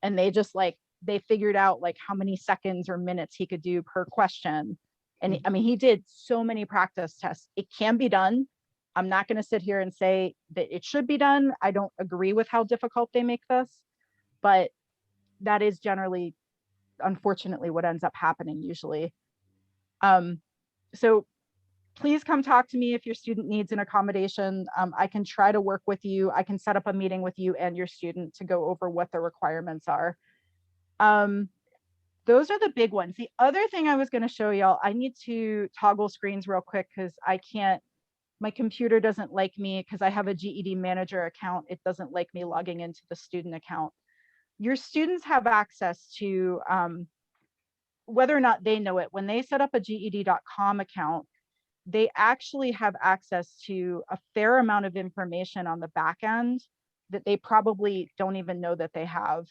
and they just like, they figured out like how many seconds or minutes he could do per question. And I mean, he did so many practice tests. It can be done. I'm not going to sit here and say that it should be done. I don't agree with how difficult they make this, but that is generally, unfortunately, what ends up happening usually. So please come talk to me if your student needs an accommodation. I can try to work with you. I can set up a meeting with you and your student to go over what the requirements are. Those are the big ones. The other thing I was going to show y'all, I need to toggle screens real quick because I can't, my computer doesn't like me because I have a GED Manager account. It doesn't like me logging into the student account. Your students have access to, whether or not they know it, when they set up a GED.com account, they actually have access to a fair amount of information on the back end that they probably don't even know that they have.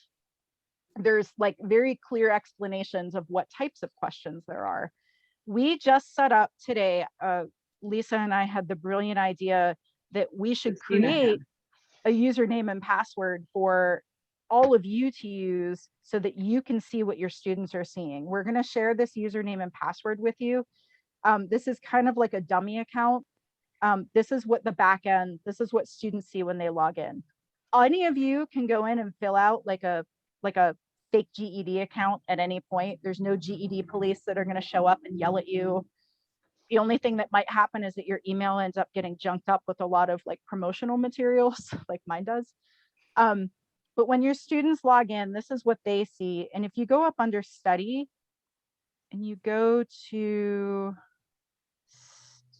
There's like very clear explanations of what types of questions there are. We just set up today, Lisa and I had the brilliant idea that we should create a username and password for all of you to use so that you can see what your students are seeing. We're going to share this username and password with you. This is kind of like a dummy account. This is what the back end, this is what students see when they log in. Any of you can go in and fill out like a fake GED account at any point. There's no GED police that are going to show up and yell at you. The only thing that might happen is that your email ends up getting junked up with a lot of like promotional materials, like mine does. But when your students log in, this is what they see. And if you go up under study and you go to,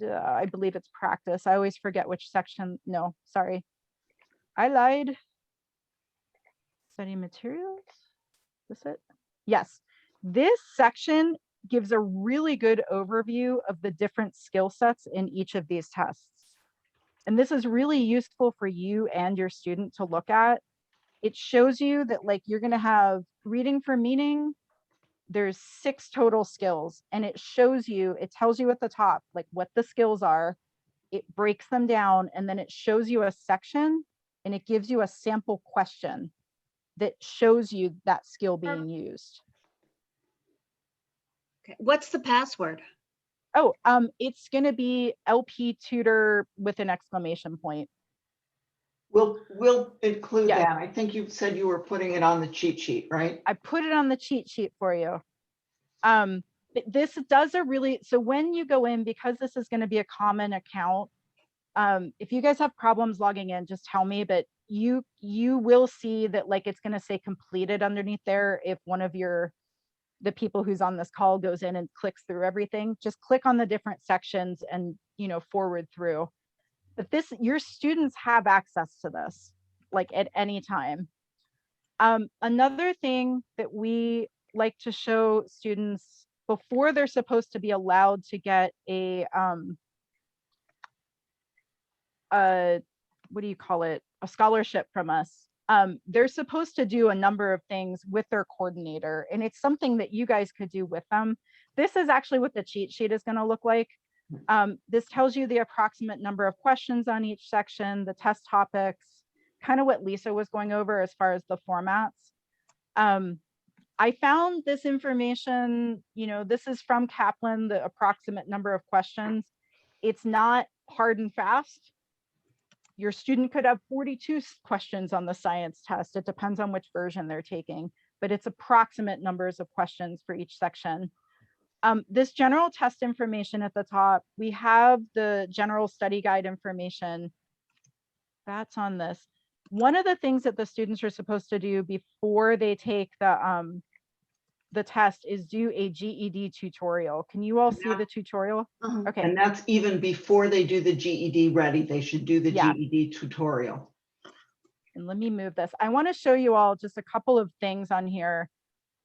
I believe it's practice. I always forget which section. No, sorry. I lied. Study materials. Is this it? Yes. This section gives a really good overview of the different skill sets in each of these tests. And this is really useful for you and your student to look at. It shows you that like you're going to have reading for meaning. There's 6 total skills, and it shows you, it tells you at the top like what the skills are. It breaks them down, and then it shows you a section, and it gives you a sample question that shows you that skill being used. Okay. What's the password? Oh, it's going to be LP tutor with an exclamation point. We'll include Yeah. that. I think you said you were putting it on the cheat sheet, right? I put it on the cheat sheet for you. But this does a really, so when you go in, because this is going to be a common account, if you guys have problems logging in, just tell me, but you will see that like it's going to say completed underneath there. If one of the people who's on this call goes in and clicks through everything, just click on the different sections and, you know, forward through. But this, your students have access to this, like at any time. Another thing that we like to show students before they're supposed to be allowed to get a what do you call it? A scholarship from us. They're supposed to do a number of things with their coordinator, and it's something that you guys could do with them. This is actually what the cheat sheet is going to look like. This tells you the approximate number of questions on each section, the test topics, kind of what Lisa was going over as far as the formats. I found this information, you know, this is from Kaplan, the approximate number of questions. It's not hard and fast. Your student could have 42 questions on the science test. It depends on which version they're taking, but it's approximate numbers of questions for each section. This general test information at the top, we have the general study guide information. That's on this. One of the things that the students are supposed to do before they take the test is do a GED tutorial. Can you all see the tutorial? Okay. And that's even before they do the GED Ready. They should do the Yeah. GED tutorial. And let me move this. I want to show you all just a couple of things on here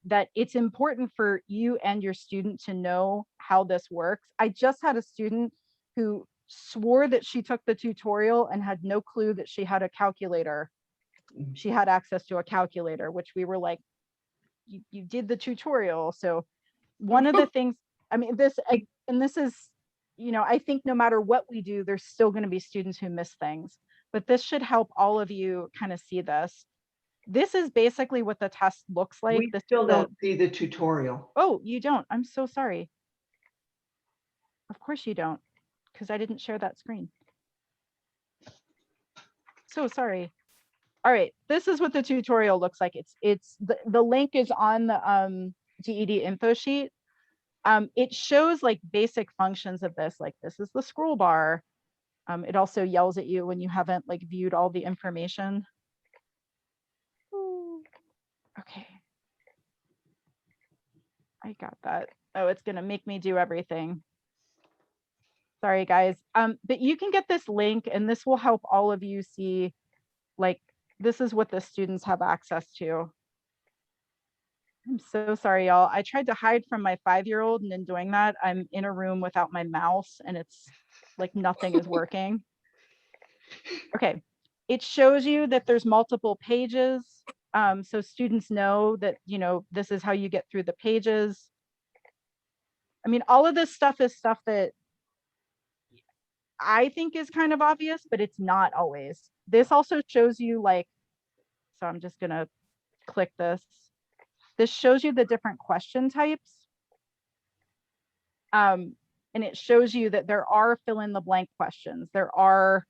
that it's important for you and your student to know how this works. I just had a student who swore that she took the tutorial and had no clue that she had a calculator. She had access to a calculator, which we were like, you did the tutorial. So one of the things, I mean, this is, you know, I think no matter what we do, there's still going to be students who miss things, but this should help all of you kind of see this. This is basically what the test looks like. We still don't see the tutorial. Oh, you don't. I'm so sorry. Of course you don't, because I didn't share that screen. So sorry. All right, this is what the tutorial looks like. It's the link is on the GED info sheet. It shows like basic functions of this, like this is the scroll bar. It also yells at you when you haven't like viewed all the information. Ooh. Okay. I got that. Oh, it's gonna make me do everything. Sorry, guys. But you can get this link and this will help all of you see, like, this is what the students have access to. I'm so sorry, y'all. I tried to hide from my 5-year-old, and in doing that, I'm in a room without my mouse and it's like nothing is working. Okay, it shows you that there's multiple pages. So students know that, you know, this is how you get through the pages. I mean, all of this stuff is stuff that I think is kind of obvious, but it's not always. This also shows you like, so I'm just gonna click this. This shows you the different question types. And it shows you that there are fill in the blank questions. There are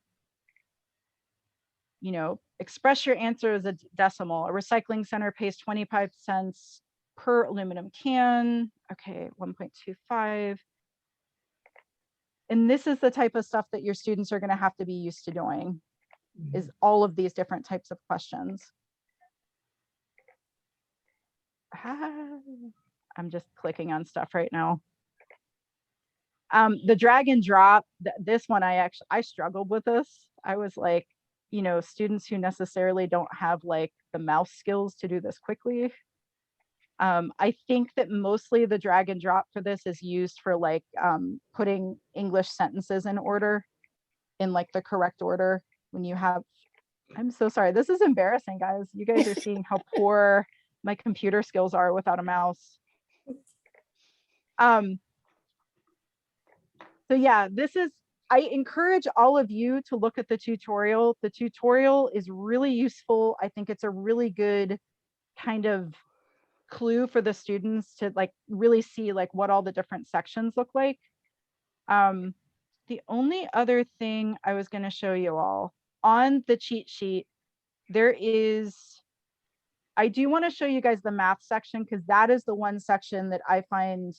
you know, express your answer as a decimal. A recycling center pays 25 cents per aluminum can. Okay, 1.25. And this is the type of stuff that your students are going to have to be used to doing, is all of these different types of questions. I'm just clicking on stuff right now. The drag and drop, this one, I struggled with this. I was like, you know, students who necessarily don't have like the mouse skills to do this quickly. I think that mostly the drag and drop for this is used for like putting English sentences in order, in like the correct order when you have, I'm so sorry. This is embarrassing, guys. You guys are seeing how poor my computer skills are without a mouse. So yeah, I encourage all of you to look at the tutorial. The tutorial is really useful. I think it's a really good kind of clue for the students to like really see like what all the different sections look like. The only other thing I was going to show you all on the cheat sheet, I do want to show you guys the math section, because that is the one section that I find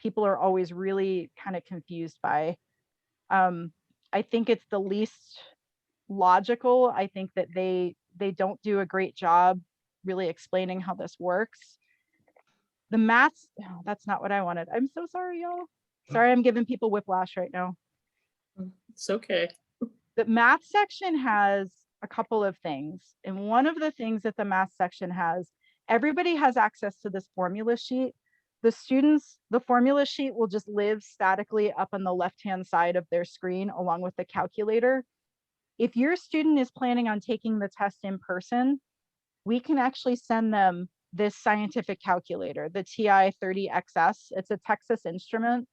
people are always really kind of confused by. I think it's the least logical. I think that they don't do a great job really explaining how this works. The maths, oh, that's not what I wanted. I'm so sorry, y'all. Sorry, I'm giving people whiplash right now. It's okay. The math section has a couple of things. And one of the things that the math section has, everybody has access to this formula sheet. The students, the formula sheet will just live statically up on the left-hand side of their screen along with the calculator. If your student is planning on taking the test in person, we can actually send them this scientific calculator, the TI-30XS. It's a Texas Instrument.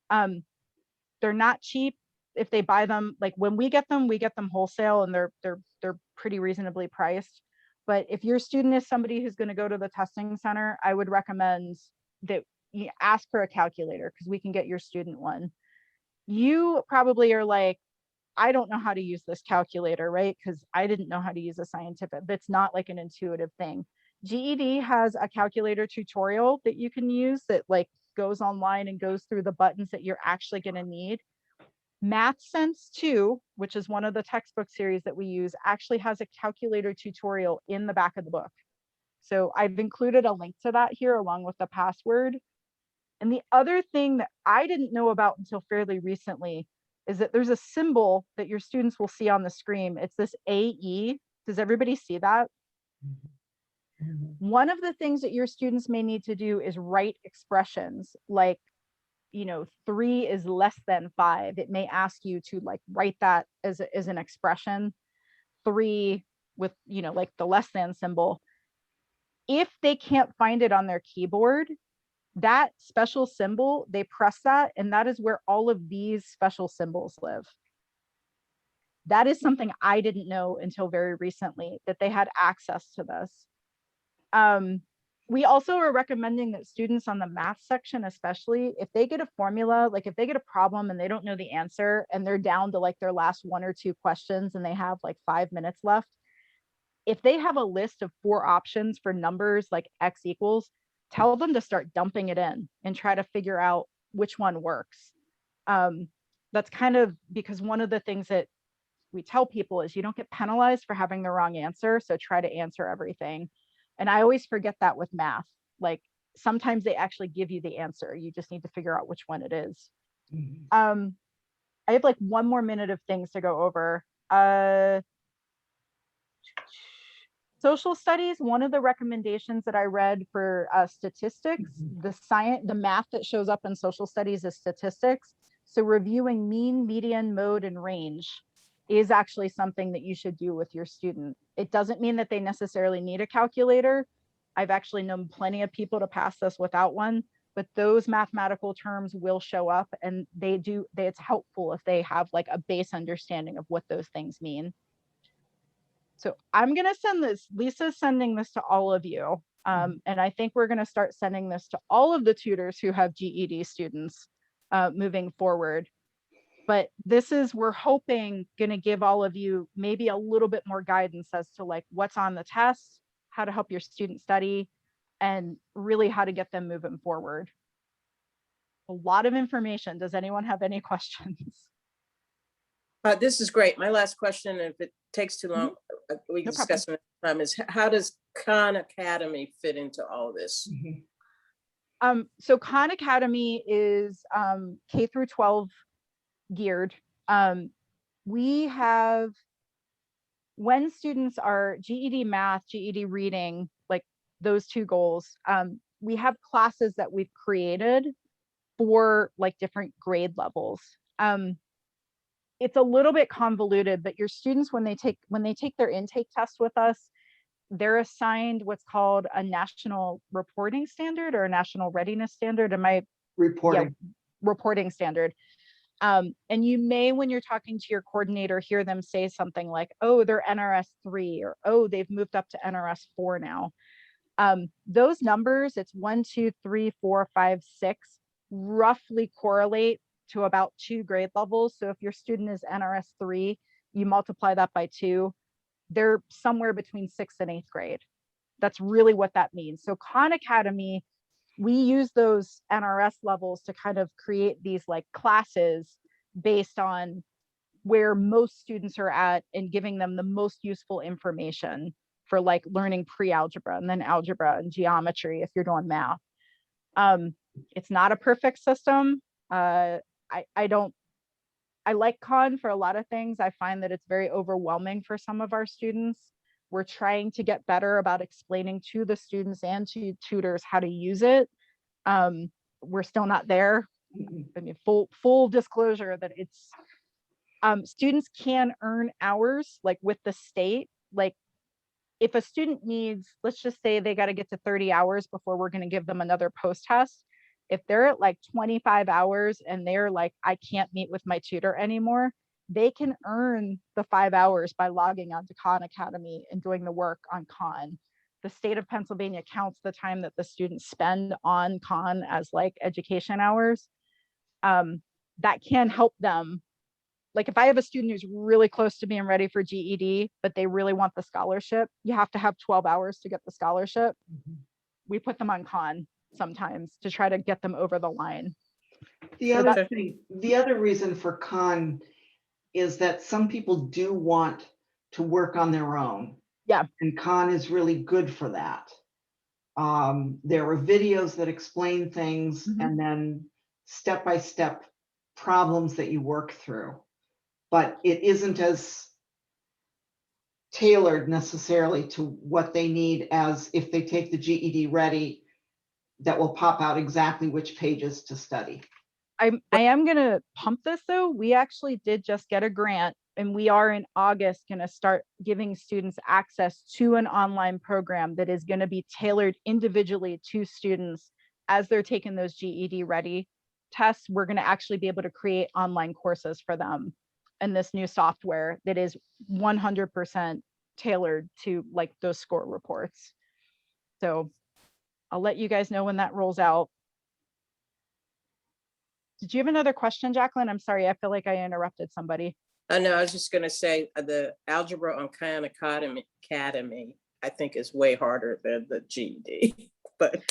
They're not cheap. If they buy them, like when we get them wholesale, and they're pretty reasonably priced. But if your student is somebody who's going to go to the testing center, I would recommend that you ask for a calculator, because we can get your student one. You probably are like, I don't know how to use this calculator, right? Because I didn't know how to use a scientific, that's not like an intuitive thing. GED has a calculator tutorial that you can use that like goes online and goes through the buttons that you're actually going to need. MathSense 2, which is one of the textbook series that we use, actually has a calculator tutorial in the back of the book. So I've included a link to that here along with the password. And the other thing that I didn't know about until fairly recently is that there's a symbol that your students will see on the screen. It's this AE. Does everybody see that? One of the things that your students may need to do is write expressions like, you know, 3 is less than 5. It may ask you to like write that as an expression, 3 with, you know, like the less than symbol. If they can't find it on their keyboard, that special symbol, they press that, and that is where all of these special symbols live. That is something I didn't know until very recently, that they had access to this. We also are recommending that students on the math section, especially if they get a formula, like if they get a problem and they don't know the answer and they're down to like their last 1 or 2 questions and they have like 5 minutes left, if they have a list of 4 options for numbers like X equals, tell them to start dumping it in and try to figure out which one works. That's kind of because one of the things that we tell people is you don't get penalized for having the wrong answer. So try to answer everything. And I always forget that with math. Like sometimes they actually give you the answer. You just need to figure out which one it is. I have like 1 more minute of things to go over. Social studies, one of the recommendations that I read for statistics, the math that shows up in social studies is statistics. So reviewing mean, median, mode, and range is actually something that you should do with your student. It doesn't mean that they necessarily need a calculator. I've actually known plenty of people to pass this without one, but those mathematical terms will show up, and it's helpful if they have like a base understanding of what those things mean. So I'm going to send this, Lisa's sending this to all of you. And I think we're going to start sending this to all of the tutors who have GED students moving forward. But this is, we're hoping, going to give all of you maybe a little bit more guidance as to like what's on the test, how to help your student study, and really how to get them moving forward. A lot of information. Does anyone have any questions? This is great. My last question, if it takes too long, we can No discuss it next time, is how does Khan Academy fit into all this? So Khan Academy is K through 12 geared. We have, when students are GED math, GED reading, like those two goals, we have classes that we've created for like different grade levels. It's a little bit convoluted, but your students, when they take their intake test with us, they're assigned what's called a national reporting standard or a national readiness standard. Reporting. Reporting standard. And you may, when you're talking to your coordinator, hear them say something like, oh, they're NRS 3, or oh, they've moved up to NRS 4 now. Those numbers, it's 1, 2, 3, 4, 5, 6, roughly correlate to about 2 grade levels. So if your student is NRS 3, you multiply that by 2, they're somewhere between 6th and 8th grade. That's really what that means. So Khan Academy, we use those NRS levels to kind of create these like classes based on where most students are at and giving them the most useful information for like learning pre-algebra and then algebra and geometry if you're doing math. It's not a perfect system. I like Khan for a lot of things. I find that it's very overwhelming for some of our students. We're trying to get better about explaining to the students and to tutors how to use it. We're still not there. I mean, full disclosure that it's, students can earn hours like with the state. Like if a student needs, let's just say they got to get to 30 hours before we're going to give them another post test. If they're at like 25 hours and they're like, I can't meet with my tutor anymore, they can earn the 5 hours by logging onto Khan Academy and doing the work on Khan. The state of Pennsylvania counts the time that the students spend on Khan as like education hours. That can help them. Like if I have a student who's really close to being ready for GED, but they really want the scholarship, you have to have 12 hours to get the scholarship. We put them on Khan sometimes to try to get them over the line. The other reason for Khan is that some people do want to work on their own. Yeah. And Khan is really good for that. There are videos that explain things and then step-by-step problems that you work through, but it isn't as tailored necessarily to what they need as if they take the GED Ready, that will pop out exactly which pages to study. I am going to pump this though. We actually did just get a grant and we are in August going to start giving students access to an online program that is going to be tailored individually to students as they're taking those GED Ready tests. We're going to actually be able to create online courses for them and this new software that is 100% tailored to like those score reports. So I'll let you guys know when that rolls out. Did you have another question, Jacqueline? I'm sorry, I feel like I interrupted somebody. No, I was just going to say the algebra on Khan Academy, I think is way harder than the GED, but.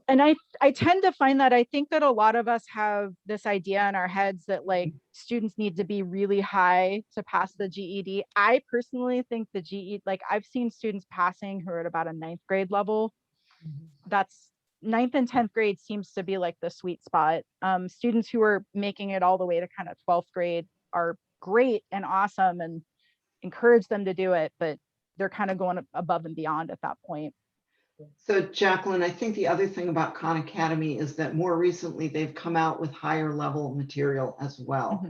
And I tend to find that I think that a lot of us have this idea in our heads that like students need to be really high to pass the GED. I personally think the GED, like I've seen students passing who are at about a 9th grade level. That's 9th and 10th grade seems to be like the sweet spot. Students who are making it all the way to kind of 12th grade are great and awesome and encourage them to do it, but they're kind of going above and beyond at that point. So Jacqueline, I think the other thing about Khan Academy is that more recently they've come out with higher level material as well.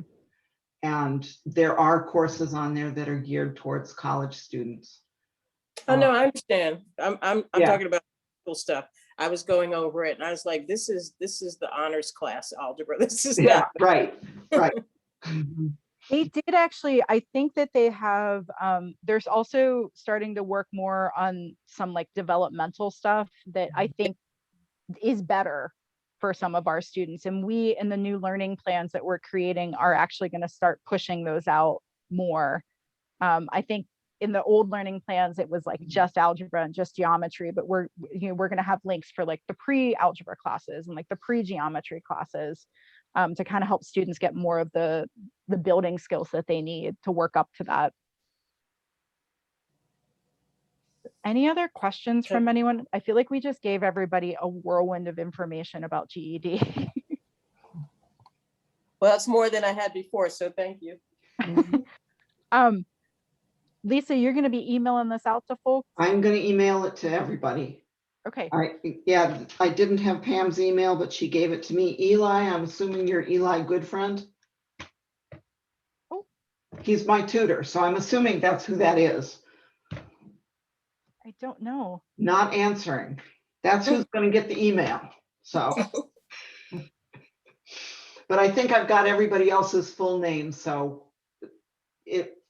And there are courses on there that are geared towards college students. Oh no, I understand. I'm Yeah. talking about cool stuff. I was going over it and I was like, this is the honors class algebra. This is Yeah, not right. They did actually, I think that they have, there's also starting to work more on some like developmental stuff that I think is better for some of our students. And we, in the new learning plans that we're creating, are actually going to start pushing those out more. I think in the old learning plans, it was like just algebra and just geometry, but we're going to have links for like the pre-algebra classes and like the pre-geometry classes, to kind of help students get more of the building skills that they need to work up to that. Any other questions from anyone? I feel like we just gave everybody a whirlwind of information about GED. Well, that's more than I had before, so thank you. Lisa, you're going to be emailing this out to folks? I'm going to email it to everybody. Okay. Yeah, I didn't have Pam's email, but she gave it to me. Eli, I'm assuming you're Eli Goodfriend. Oh. He's my tutor, so I'm assuming that's who that is. I don't know. Not answering. That's who's going to get the email. So, but I think I've got everybody else's full name, so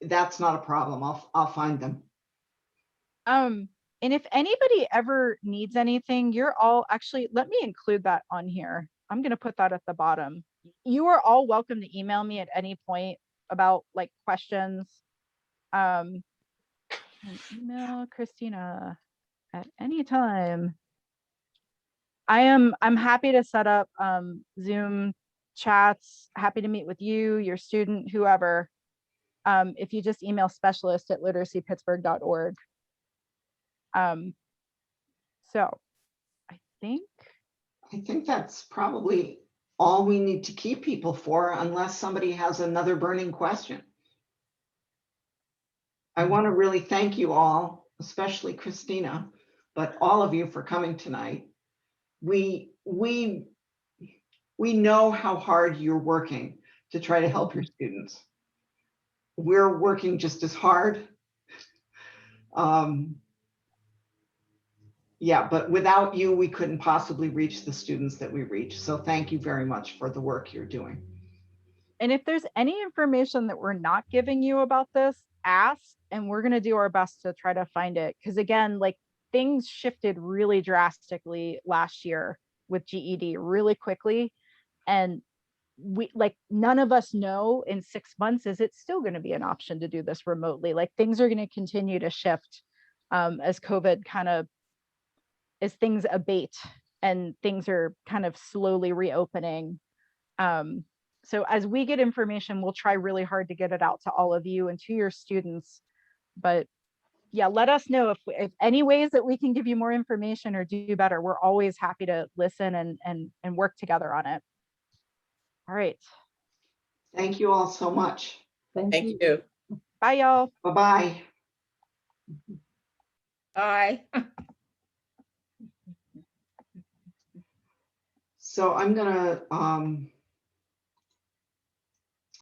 that's not a problem. I'll find them. And if anybody ever needs anything, you're all actually, let me include that on here. I'm going to put that at the bottom. You are all welcome to email me at any point about like questions. Email Christina at any time. I'm happy to set up Zoom chats, happy to meet with you, your student, whoever. If you just email specialist@literacypittsburgh.org. So I think that's probably all we need to keep people for, unless somebody has another burning question. I want to really thank you all, especially Christina, but all of you for coming tonight. We know how hard you're working to try to help your students. We're working just as hard. Yeah, but without you, we couldn't possibly reach the students that we reach. So thank you very much for the work you're doing. And if there's any information that we're not giving you about this, ask, and we're going to do our best to try to find it. Because again, like things shifted really drastically last year with GED really quickly. And we like none of us know in 6 months, is it still going to be an option to do this remotely? Like things are going to continue to shift as COVID as things abate and things are kind of slowly reopening. So as we get information, we'll try really hard to get it out to all of you and to your students. But yeah, let us know if any ways that we can give you more information or do better. We're always happy to listen and work together on it. All right. Thank you all so much. Thank you. Bye, y'all. Bye-bye. Bye. So I'm gonna